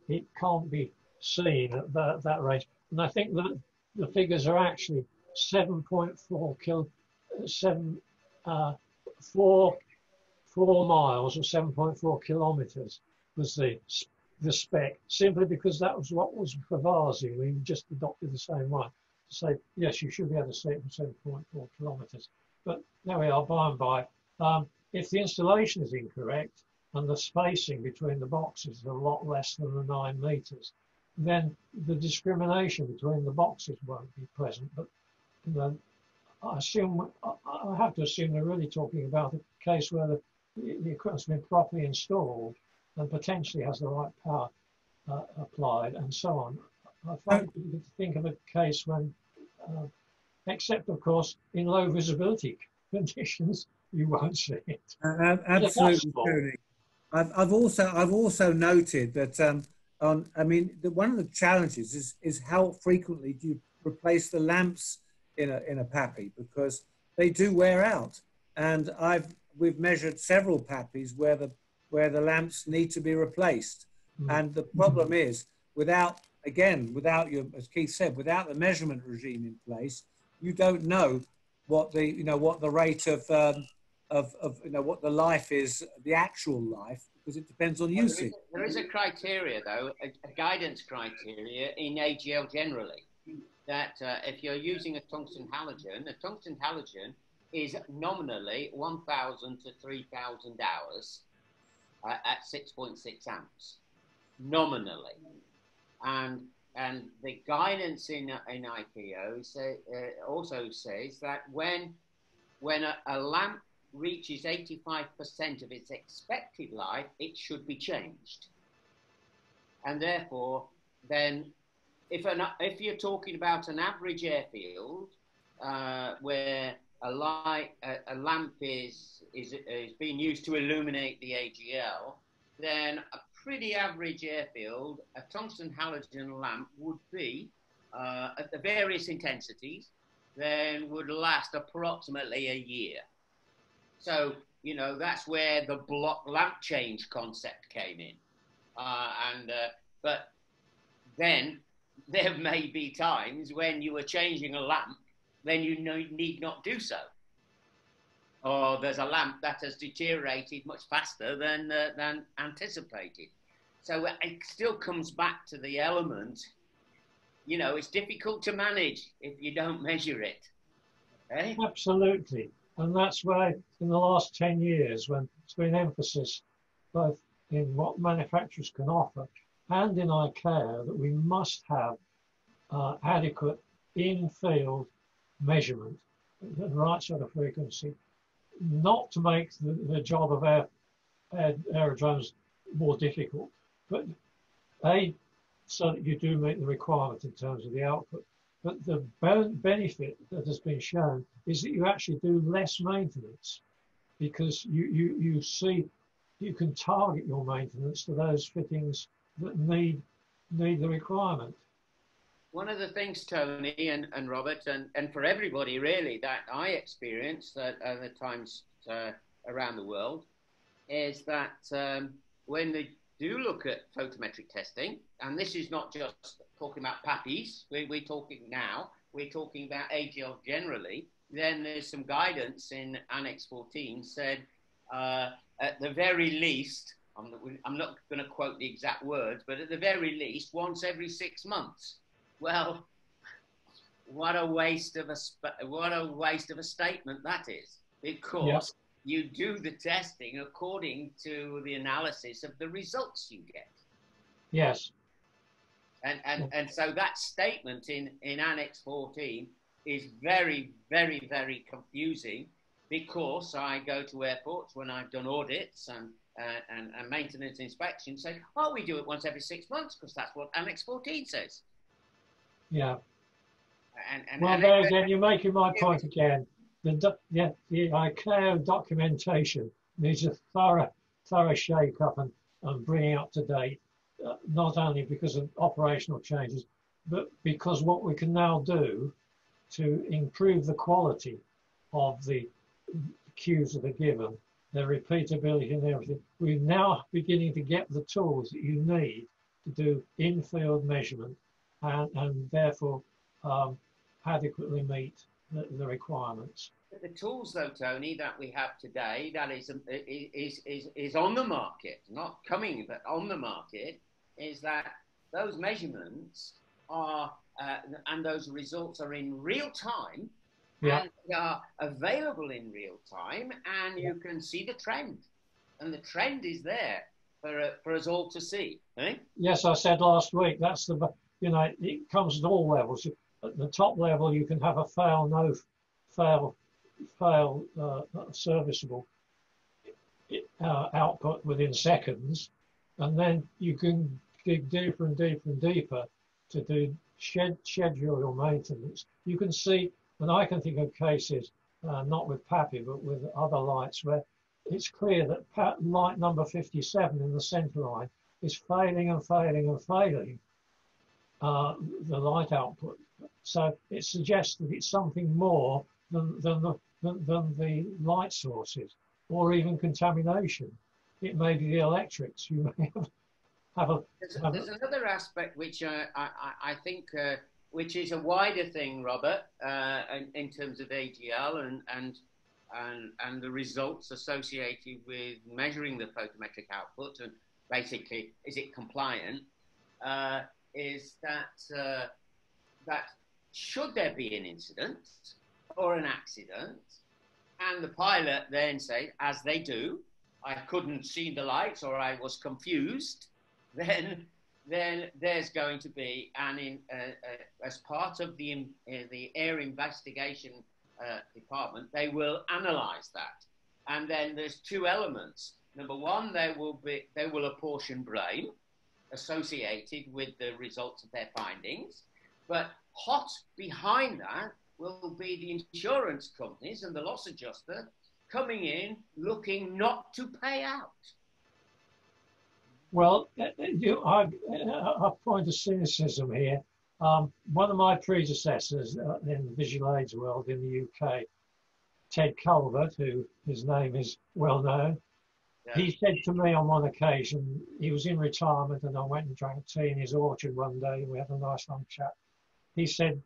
it can't be seen at that range, and I think that the figures are actually 4 miles or 7.4 kilometers was the spec, simply because that was what was for Varsi. We just adopted the same one to say, yes, you should be able to see it from 7.4 kilometers. But there we are, by and by. If the installation is incorrect and the spacing between the boxes is a lot less than the 9 meters, then the discrimination between the boxes won't be present. But I have to assume they're really talking about a case where the equipment's been properly installed and potentially has the right power applied and so on. I find it difficult to think of a case when, except of course in low visibility conditions, you won't see it. Absolutely, Tony. I've also noted that one of the challenges is how frequently do you replace the lamps in a PAPI, because they do wear out, and we've measured several PAPIs where the lamps need to be replaced, and the problem is without as Keith said, without the measurement regime in place, you don't know what the rate of what the life is, the actual life, because it depends on usage. There is a criteria, though, a guidance criteria in AGL generally, that if you're using a tungsten halogen is nominally 1,000 to 3,000 hours at 6.6 amps, nominally. And the guidance in ICAO also says that when a lamp reaches 85% of its expected life, it should be changed. And therefore, then, if you're talking about an average airfield where a lamp is being used to illuminate the AGL, then a pretty average airfield, a tungsten halogen lamp would be at the various intensities then would last approximately a year. So, you know, that's where the block lamp change concept came in. But then there may be times when you are changing a lamp, then you need not do so. Or there's a lamp that has deteriorated much faster than anticipated. So it still comes back to the element, you know, it's difficult to manage if you don't measure it. Eh? Absolutely. And that's why in the last 10 years, when it's been emphasis both in what manufacturers can offer and in our care, that we must have adequate in-field measurement, the right sort of frequency, not to make the job of aerodromes more difficult, but so that you do meet the requirement in terms of the output. But the benefit that has been shown is that you actually do less maintenance, because you see you can target your maintenance to those fittings that need the requirement. One of the things, Tony and Robert, and for everybody really, that I experienced at other times around the world, is that when they do look at photometric testing, and this is not just talking about PAPIs, we're talking about AGL generally, then there's some guidance in Annex 14 said, at the very least, I'm not going to quote the exact words, but at the very least, once every 6 months. Well, what a waste of a statement that is, because you do the testing according to the analysis of the results you get. Yes. And so that statement in Annex 14 is very, very, very confusing, because I go to airports when I've done audits and maintenance inspections, say, oh, we do it once every 6 months because that's what Annex 14 says. Yeah. Well, there again, you're making my point again. The ICAO documentation needs a thorough shake-up and bringing up to date, not only because of operational changes, but because what we can now do to improve the quality of the cues that are given, their repeatability and everything. We're now beginning to get the tools that you need to do in-field measurement and therefore adequately meet the requirements. The tools, though, Tony, that we have today, that is on the market, not coming, but on the market, is that those measurements are, and those results are in real time, and they are available in real time, and you can see the trend. And the trend is there for us all to see. Eh? Yes, I said last week, that's the, you know, it comes at all levels. At the top level, you can have a fail serviceable output within seconds, and then you can dig deeper and deeper and deeper to do schedule your maintenance. You can see, and I can think of cases, not with PAPI, but with other lights, where it's clear that light number 57 in the center line is failing and failing and failing the light output. So it suggests that it's something more than the light sources, or even contamination. It may be the electrics. You may there's another aspect which I think which is a wider thing, Robert, in terms of AGL and the results associated with measuring the photometric output, and basically, is it compliant? Is that that should there be an incident or an accident, and the pilot then say, as they do, I couldn't see the lights or I was confused, then there's going to be as part of the air investigation department, they will analyze that. And then there's two elements. Number one, they will apportion blame associated with the results of their findings. But hot behind that will be the insurance companies and the loss adjuster coming in looking not to pay out. Well, I point of cynicism here. One of my predecessors in the visual aids world in the UK, Ted Culbert, who his name is well known, he said to me on one occasion, he was in retirement and I went and drank tea in his orchard one day and we had a nice long chat. He said,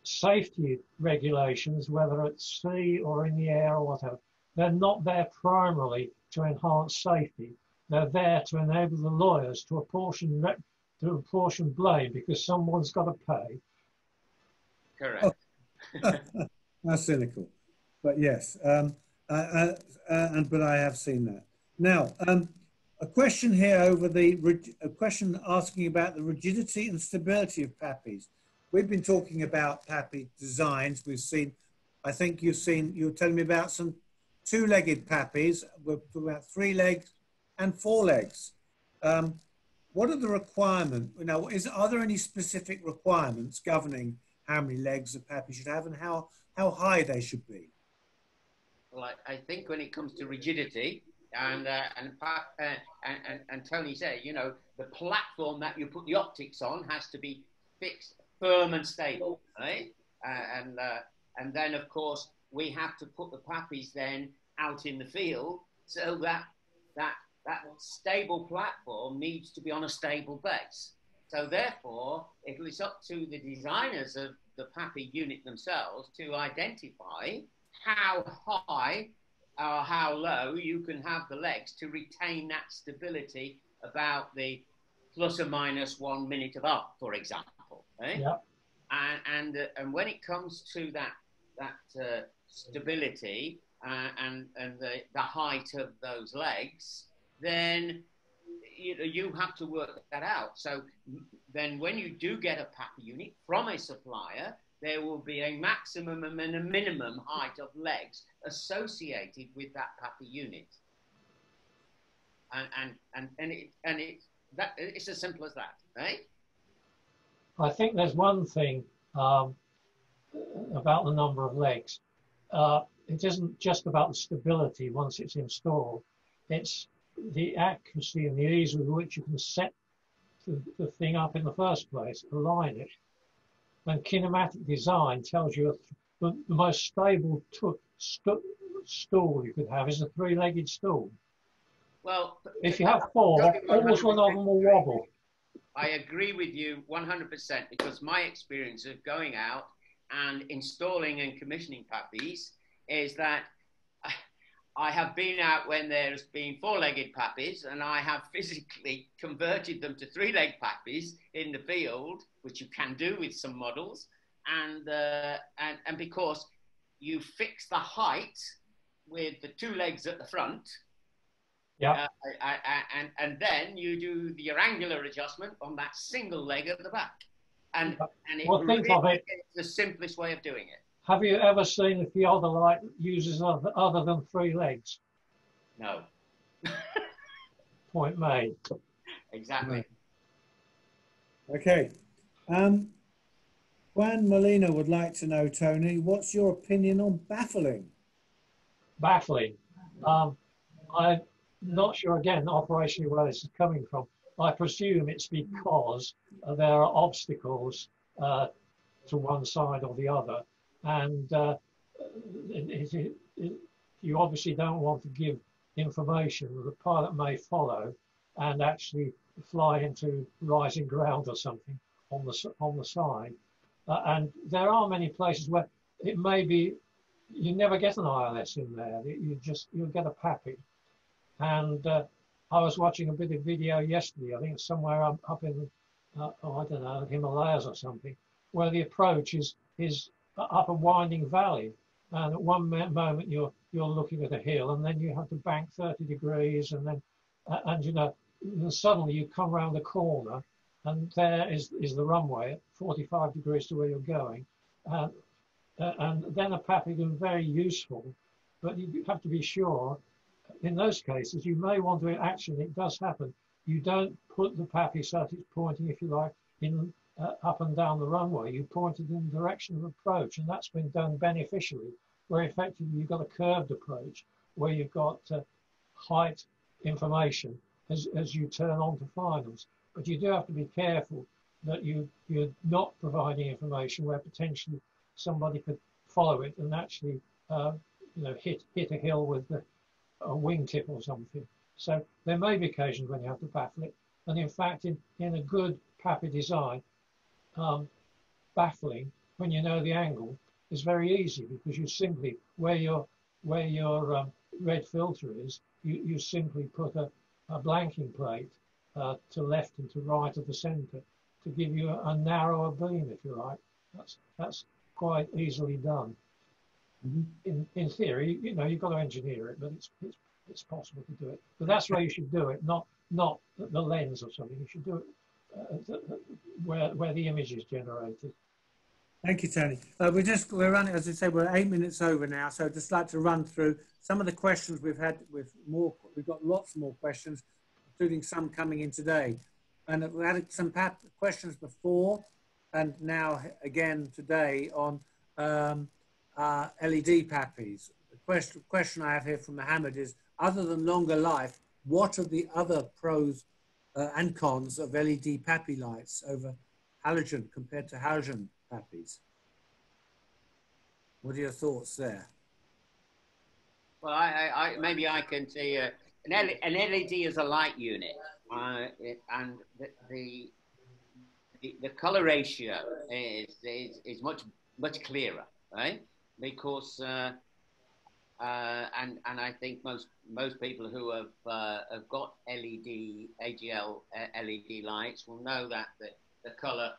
safety regulations, whether at sea or in the air or whatever, they're not there primarily to enhance safety. They're there to enable the lawyers to apportion blame because someone's got to pay. Correct. How cynical, but yes, but I have seen that. Now, a question here a question asking about the rigidity and stability of PAPIs. We've been talking about PAPI designs. We've seen, I think you were telling me about some two-legged PAPIs. We're talking about 3 legs and 4 legs. What are the requirements? Are there any specific requirements governing how many legs a PAPI should have and how high they should be? Well, I think when it comes to rigidity, and Tony said, the platform that you put the optics on has to be fixed, firm and stable, right? And then, of course, we have to put the PAPIs then out in the field so that stable platform needs to be on a stable base. So therefore, it is up to the designers of the PAPI unit themselves to identify how high or how low you can have the legs to retain that stability about the plus or minus 1 minute of arc, for example. Right? Yep. And when it comes to that stability and the height of those legs, then you have to work that out. So then when you do get a PAPI unit from a supplier, there will be a maximum and a minimum height of legs associated with that PAPI unit. It's as simple as that, right? I think there's one thing about the number of legs. It isn't just about the stability once it's installed. It's the accuracy and the ease with which you can set the thing up in the first place, align it. And kinematic design tells you the most stable stool you could have is a 3-legged stool. Well, if you have 4, almost one of them will wobble. I agree with you 100% because my experience of going out and installing and commissioning PAPIs is that I have been out when there's been 4-legged PAPIs and I have physically converted them to 3-leg PAPIs in the field, which you can do with some models. And because you fix the height with the 2 legs at the front, yeah, and then you do your angular adjustment on that single leg at the back. And it well, think of it. It's the simplest way of doing it. Have you ever seen a theodolite that uses other than 3 legs? No. Point made. Exactly. Okay. Juan Molina would like to know, Tony, what's your opinion on baffling? Baffling. I'm not sure, again, operationally where this is coming from. I presume it's because there are obstacles to one side or the other. And you obviously don't want to give information that the pilot may follow and actually fly into rising ground or something on the side. And there are many places where it may be you never get an ILS in there. You'll get a PAPI. And I was watching a bit of video yesterday. I think it's somewhere up in I don't know, Himalayas or something, where the approach is up a winding valley, and at one moment you're looking at a hill, and then you have to bank 30 degrees, and then and suddenly you come around the corner, and there is the runway at 45 degrees to where you're going, and then a PAPI can be very useful, but you have to be sure. In those cases, you may want to actually, it does happen. You don't put the PAPI so that it's pointing, if you like, in up and down the runway. You point it in the direction of approach, and that's been done beneficially, where effectively you've got a curved approach, where you've got height information as you turn on to finals. But you do have to be careful that you're not providing information where potentially somebody could follow it and actually hit a hill with a wingtip or something. So there may be occasions when you have to baffle it. And in fact, in a good PAPI design, baffling when you know the angle is very easy, because you simply, where your red filter is, you simply put a blanking plate to left and to right of the center to give you a narrower beam, if you like. That's quite easily done. Mm-hmm. In theory, you've got to engineer it, but it's possible to do it. But that's where you should do it, not the lens or something. You should do it where the image is generated. Thank you, Tony. We're running, as I say, we're 8 minutes over now. So I'd just like to run through some of the questions we've had we've got lots more questions, including some coming in today. And we had some questions before and now again today on LED PAPIs. The question I have here from Mohammed is, other than longer life, what are the other pros and cons of LED PAPI lights over halogen compared to halogen PAPIs? What are your thoughts there? Well, maybe I can say an LED is a light unit, and the color ratio is much clearer, right? Because and I think most people who have got AGL LED lights will know that the color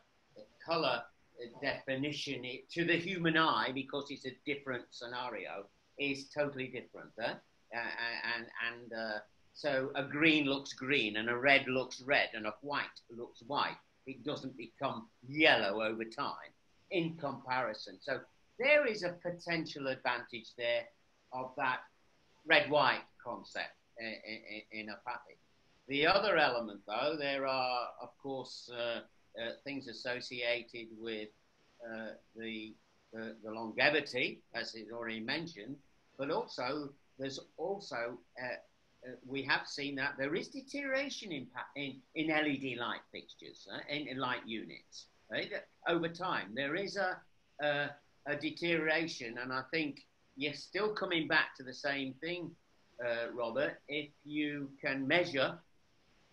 definition to the human eye, because it's a different scenario, is totally different. So a green looks green, and a red looks red, and a white looks white. It doesn't become yellow over time in comparison. So there is a potential advantage there of that red-white concept in Apappy. The other element, though, there are, of course, things associated with the longevity, as is already mentioned, but also there's also we have seen that there is deterioration in LED light fixtures, in light units, right? Over time. There is a deterioration, and I think you're still coming back to the same thing, Robert. If you can measure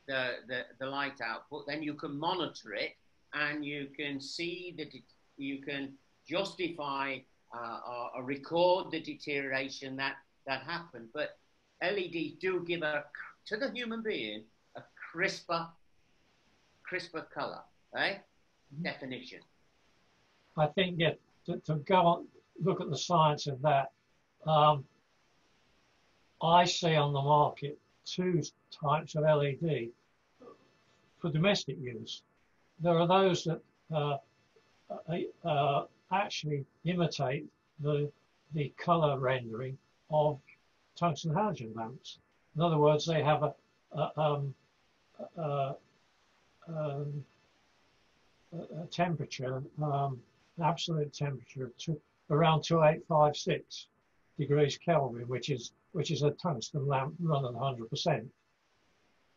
the light output, then you can monitor it, and you can see that you can justify or record the deterioration that happened. But LEDs do give to the human being a crisper color, right? Mm-hmm. Definition. I think, yeah, to go on, look at the science of that. I see on the market two types of LED for domestic use. There are those that actually imitate the color rendering of tungsten halogen lamps. In other words, they have a temperature, an absolute temperature of around 2856 degrees Kelvin, which is a tungsten lamp run at 100%,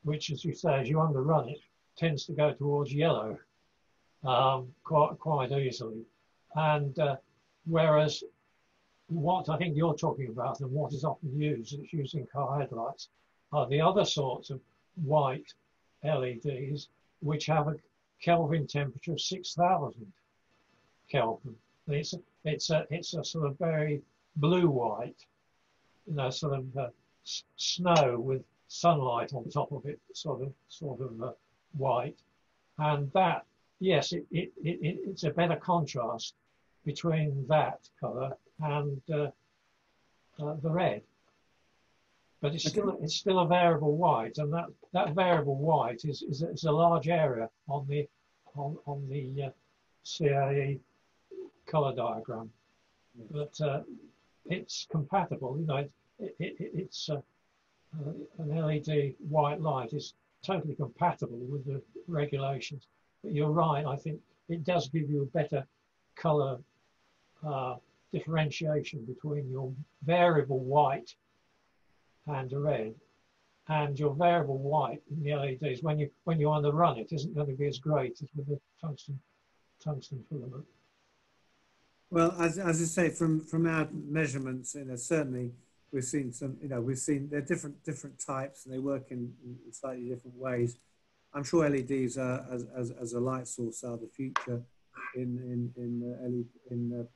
which, as you say, as you underrun it, tends to go towards yellow quite easily. And whereas what I think you're talking about, and what is often used, it's used in car headlights, are the other sorts of white LEDs, which have a Kelvin temperature of 6,000 Kelvin. And it's a sort of very blue white, sort of snow with sunlight on top of it, sort of white. And that, yes, it's a better contrast between that color and the red. But it's still a variable white, and that variable white is a large area on the CAE color diagram. But it's compatible. It's an LED white light is totally compatible with the regulations. But you're right. I think it does give you a better color differentiation between your variable white and a red, and your variable white in the LEDs, when you're on the run, it isn't going to be as great as with the tungsten filament. Well, as I say, from our measurements, certainly we've seen some, they're different types, and they work in slightly different ways. I'm sure LEDs are, as a light source, are the future in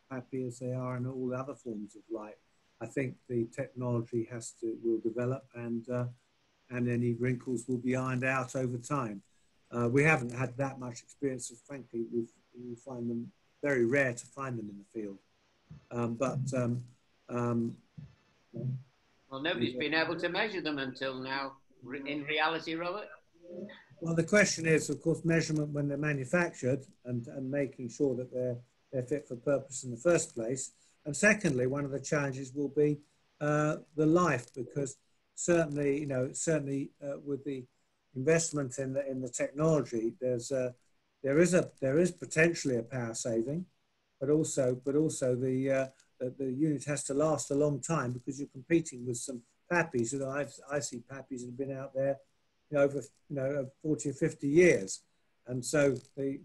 PAPI as they are in all other forms of light. I think the technology will develop, and any wrinkles will be ironed out over time. We haven't had that much experience, so frankly, we find them very rare to find them in the field. Well, nobody's been able to measure them until now, in reality, Robert. Well, the question is, of course, measurement when they're manufactured and making sure that they're fit for purpose in the first place. And secondly, one of the challenges will be the life, because certainly, with the investment in the technology, there is potentially a power saving, but also the unit has to last a long time, because you're competing with some PAPIs. I see PAPIs that have been out there over 40 or 50 years, and so the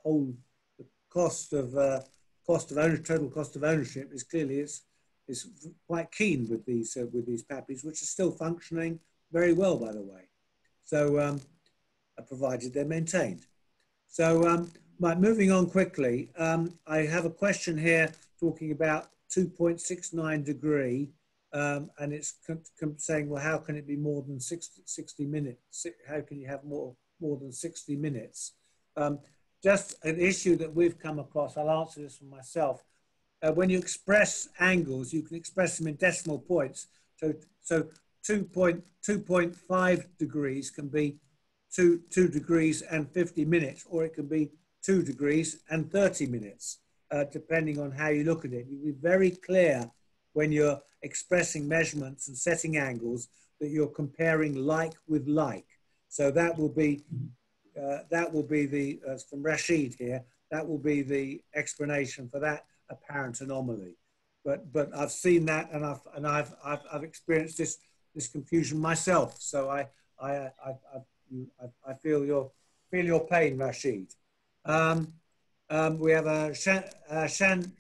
whole cost of total cost of ownership is clearly is quite keen with these PAPIs, which are still functioning very well, by the way. So provided they're maintained. So moving on quickly, I have a question here talking about 2.69 degree, and it's saying, well, how can it be more than 60 minutes? How can you have more than 60 minutes? Just an issue that we've come across, I'll answer this for myself. When you express angles, you can express them in decimal points. So 2.5 degrees can be 2 degrees and 50 minutes, or it can be 2 degrees and 30 minutes, depending on how you look at it. You be very clear when you're expressing measurements and setting angles that you're comparing like with like. So that will be the, from Rashid here, that will be the explanation for that apparent anomaly. But I've seen that, and I've experienced this confusion myself. So I feel your pain, Rashid. We have a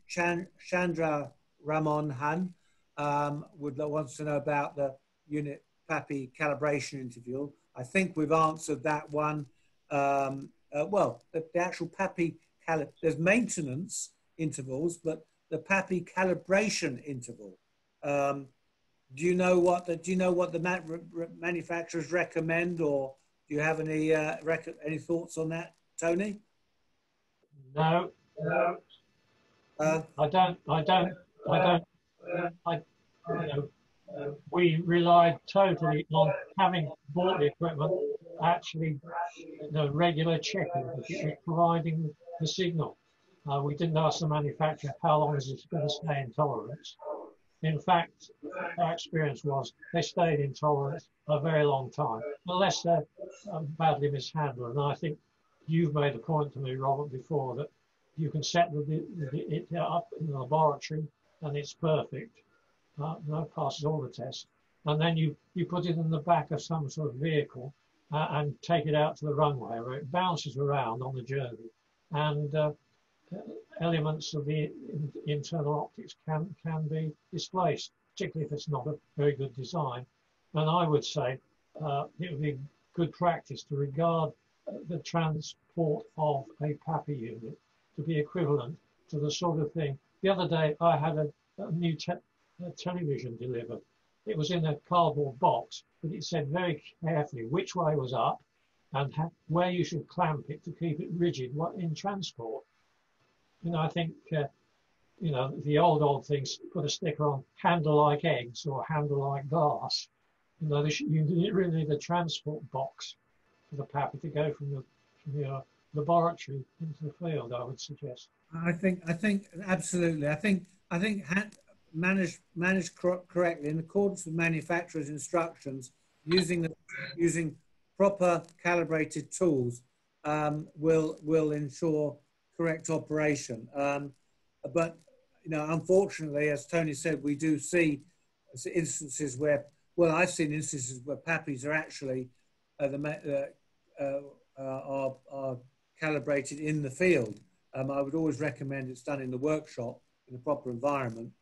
Chandra Ramon Han wants to know about the unit PAPI calibration interval. I think we've answered that one. Well, the actual PAPI there's maintenance intervals, but the PAPI calibration interval. Do you know what the manufacturers recommend, or do you have any thoughts on that, Tony? No, I don't. We relied totally on having bought the equipment, actually the regular checking, because it was providing the signal. We didn't ask the manufacturer how long is it going to stay in tolerance. In fact, our experience was they stayed in tolerance a very long time, unless they're badly mishandled. And I think you've made a point to me, Robert, before, that you can set it up in the laboratory and it's perfect. Passes all the tests. And then you put it in the back of some sort of vehicle and take it out to the runway, where it bounces around on the journey. And elements of the internal optics can be displaced, particularly if it's not a very good design. And I would say it would be good practice to regard the transport of a PAPI unit to be equivalent to the sort of thing. The other day I had a new television delivered. It was in a cardboard box, but it said very carefully which way was up and where you should clamp it to keep it rigid in transport. I think, the old things put a sticker on handle like eggs or handle like glass. You really need a transport box for the PAPI to go from your laboratory into the field, I would suggest. I think absolutely. I think managed correctly in accordance with manufacturer's instructions, using proper calibrated tools will ensure correct operation. But unfortunately, as Tony said, we do see instances where well, I've seen instances where PAPIs are actually are calibrated in the field. I would always recommend it's done in the workshop in a proper environment,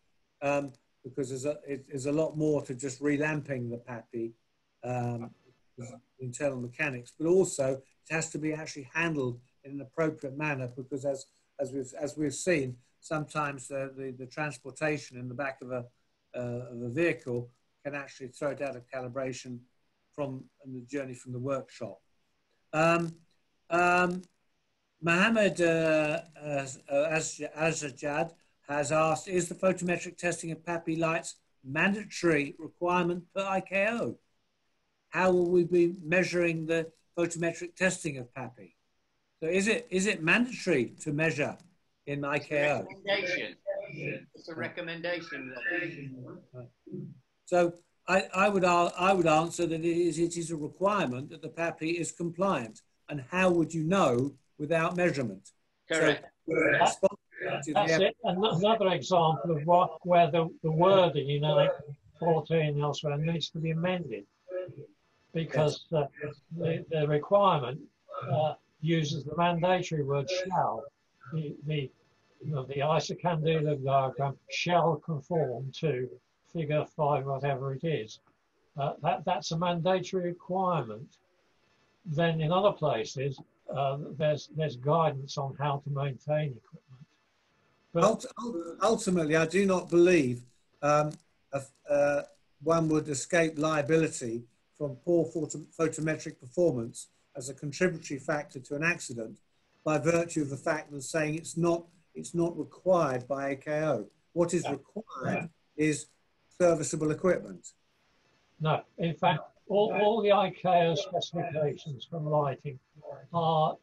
because there's a lot more to just relamping the PAPI, internal mechanics, but also it has to be actually handled in an appropriate manner, because as we've seen, sometimes the transportation in the back of a vehicle can actually throw it out of calibration from the journey from the workshop. Mohammed Azajad has asked, is the photometric testing of PAPI lights mandatory requirement per IKO? How will we be measuring the photometric testing of PAPI? So is it mandatory to measure in IKO? It's a recommendation. So I would answer that it is a requirement that the PAPI is compliant. And how would you know without measurement? Correct. So, that's it. Another example of where the wording in Annex 14 elsewhere needs to be amended, because the requirement uses the mandatory word shall. The isocandida diagram shall conform to figure 5, whatever it is. That's a mandatory requirement. Then in other places, there's guidance on how to maintain equipment. But ultimately, I do not believe one would escape liability from poor photometric performance as a contributory factor to an accident by virtue of the fact of saying it's not required by AKO. What is required is serviceable equipment. No, in fact, all the ICAO specifications for lighting are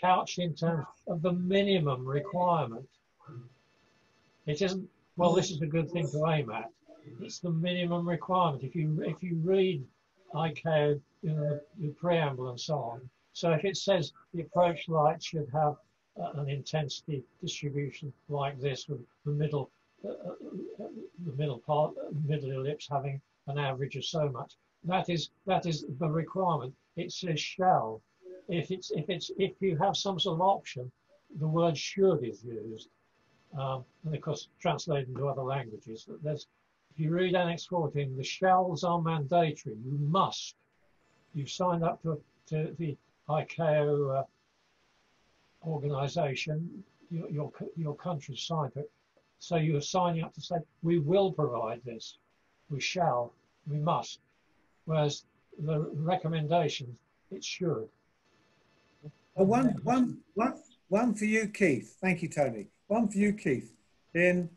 couched in terms of the minimum requirement. It isn't, well, this is a good thing to aim at. It's the minimum requirement. If you read ICAO, the preamble and so on, so if it says the approach light should have an intensity distribution like this, with the middle ellipse having an average of so much, that is the requirement. It says shall. If you have some sort of option, the word should is used, and of course translated into other languages. If you read Annex 14, the shalls are mandatory. You must. You've signed up to the ICAO organisation. Your country's signed it, so you're signing up to say we will provide this. We shall. We must. Whereas the recommendations, it should. One for you, Keith. Thank you, Tony. One for you, Keith. In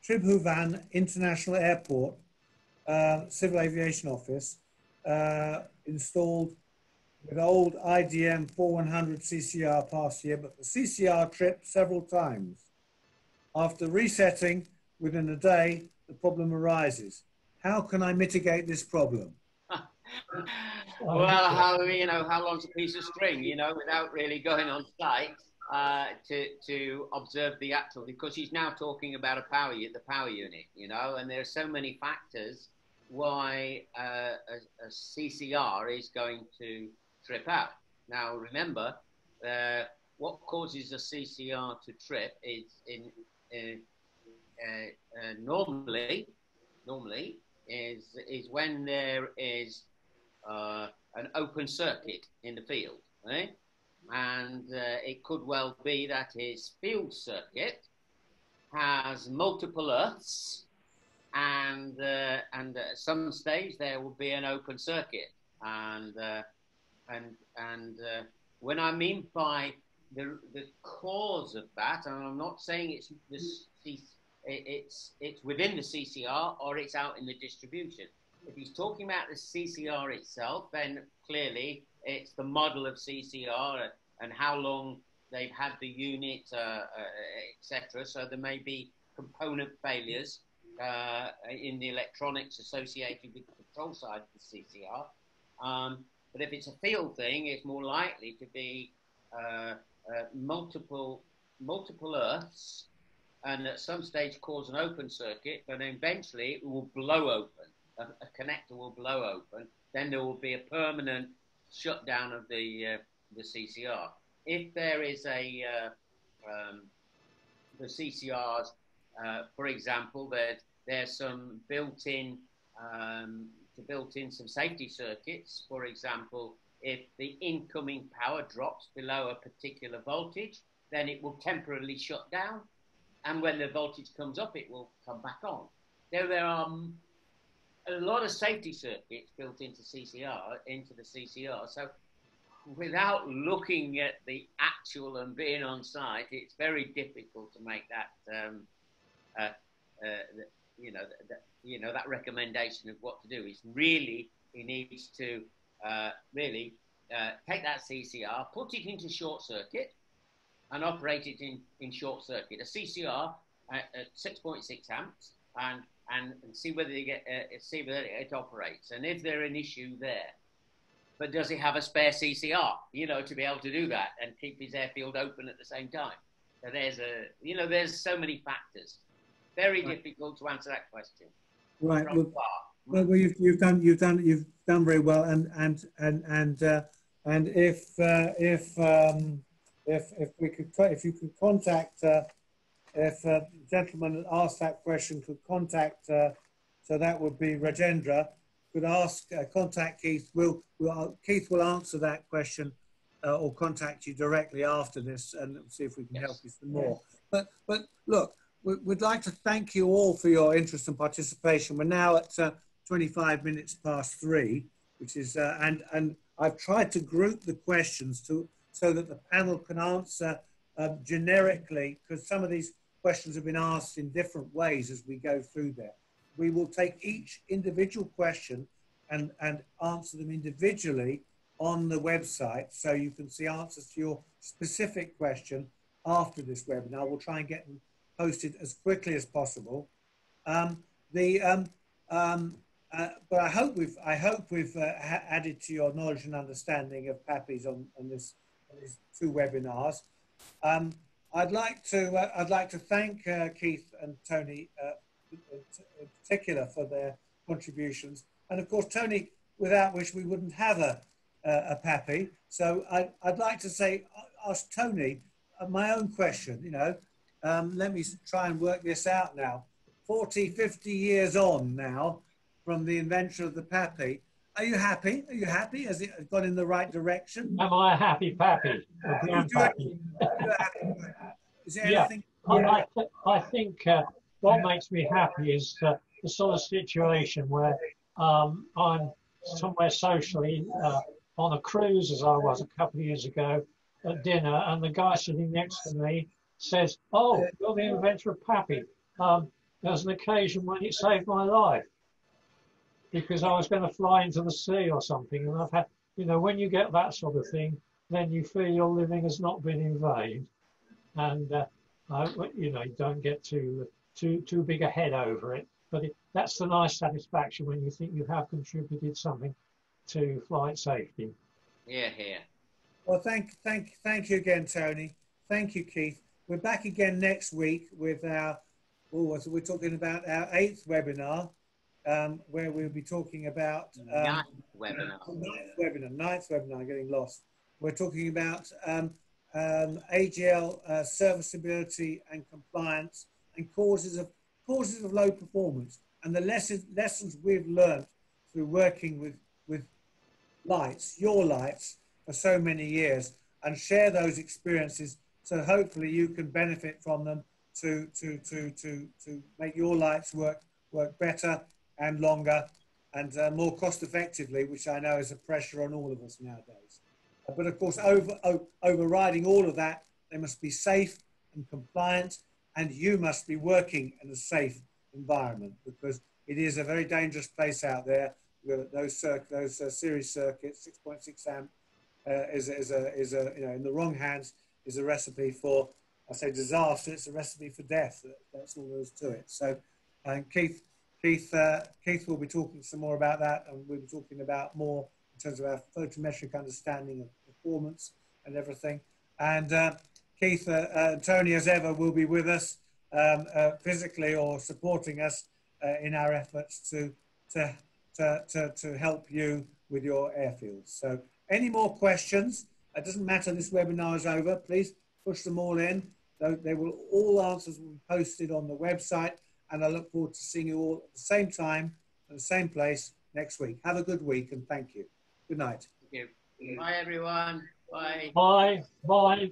Tribhuvan International Airport, Civil Aviation Office, installed with old IDM 4100 CCR past year, but the CCR tripped several times. After resetting within a day, the problem arises. How can I mitigate this problem? Well, how long's a piece of string, without really going on site to observe the actual, because he's now talking about the power unit, and there are so many factors why a CCR is going to trip out. Now, remember, what causes a CCR to trip is normally is when there is an open circuit in the field, right? And it could well be that his field circuit has multiple earths, and at some stage there will be an open circuit, and when I mean by the cause of that, and I'm not saying it's within the CCR or it's out in the distribution. If he's talking about the CCR itself, then clearly it's the model of CCR and how long they've had the unit, etc. So there may be component failures in the electronics associated with the control side of the CCR. But if it's a field thing, it's more likely to be multiple earths and at some stage cause an open circuit, but eventually it will blow open. A connector will blow open. Then there will be a permanent shutdown of the CCR. If there is the CCRs, for example, there's some built-in some safety circuits. For example, if the incoming power drops below a particular voltage, then it will temporarily shut down. And when the voltage comes up, it will come back on. There are a lot of safety circuits built into the CCR. So without looking at the actual and being on site, it's very difficult to make that, that recommendation of what to do. It's really, he needs to take that CCR, put it into short circuit, and operate it in short circuit. A CCR at 6.6 amps, and see whether it operates, and if there's an issue there. But does he have a spare CCR, to be able to do that and keep his airfield open at the same time? So there's so many factors. Very difficult to answer that question. Right. Well, you've done very well, and if you could contact, if the gentleman that asked that question could contact, so that would be Rajendra, could contact Keith. Keith will answer that question, or contact you directly after this, and see if we can help you some more. But look, we'd like to thank you all for your interest and participation. We're now at 25 minutes past 3, which is, and I've tried to group the questions so that the panel can answer generically, because some of these questions have been asked in different ways as we go through there. We will take each individual question and answer them individually on the website, so you can see answers to your specific question after this webinar. We'll try and get them posted as quickly as possible. But I hope we've added to your knowledge and understanding of PAPIs on these 2 webinars. I'd like to thank Keith and Tony in particular for their contributions, and of course Tony, without which we wouldn't have a PAPI. So I'd like to ask Tony my own question. Let me try and work this out now. 40, 50 years on now from the invention of the PAPI. Are you happy? Are you happy? Has it gone in the right direction? Am I a happy PAPI? Is there anything? I think what makes me happy is the sort of situation where I'm somewhere socially on a cruise, as I was a couple of years ago, at dinner, and the guy sitting next to me says, "Oh, you're the inventor of PAPI. There's an occasion when it saved my life, because I was going to fly into the sea or something." And I've had, when you get that sort of thing, then you feel your living has not been in vain, and you don't get too big a head over it. But that's the nice satisfaction when you think you have contributed something to flight safety. Yeah. Well, thank you again, Tony. Thank you, Keith. We're back again next week with we're talking about our 8th webinar, where we'll be talking about ninth webinar, I'm getting lost. We're talking about AGL serviceability and compliance, and causes of low performance, and the lessons we've learned through working with your lights for so many years, and share those experiences, so hopefully you can benefit from them to make your lights work better and longer and more cost effectively, which I know is a pressure on all of us nowadays. But of course, overriding all of that, they must be safe and compliant, and you must be working in a safe environment, because it is a very dangerous place out there. Those series circuits, 6.6 amp, is in the wrong hands is a recipe for, I say disaster. It's a recipe for death. That's all there is to it. So, Keith will be talking some more about that, and we'll be talking about more in terms of our photometric understanding of performance and everything. And Keith, Tony, as ever, will be with us physically or supporting us in our efforts to help you with your airfields. So any more questions? It doesn't matter, this webinar is over. Please push them all in. They will, all answers will be posted on the website, and I look forward to seeing you all at the same time, at the same place next week. Have a good week and thank you. Good night. Thank you. Bye, everyone. Bye. Bye. Bye.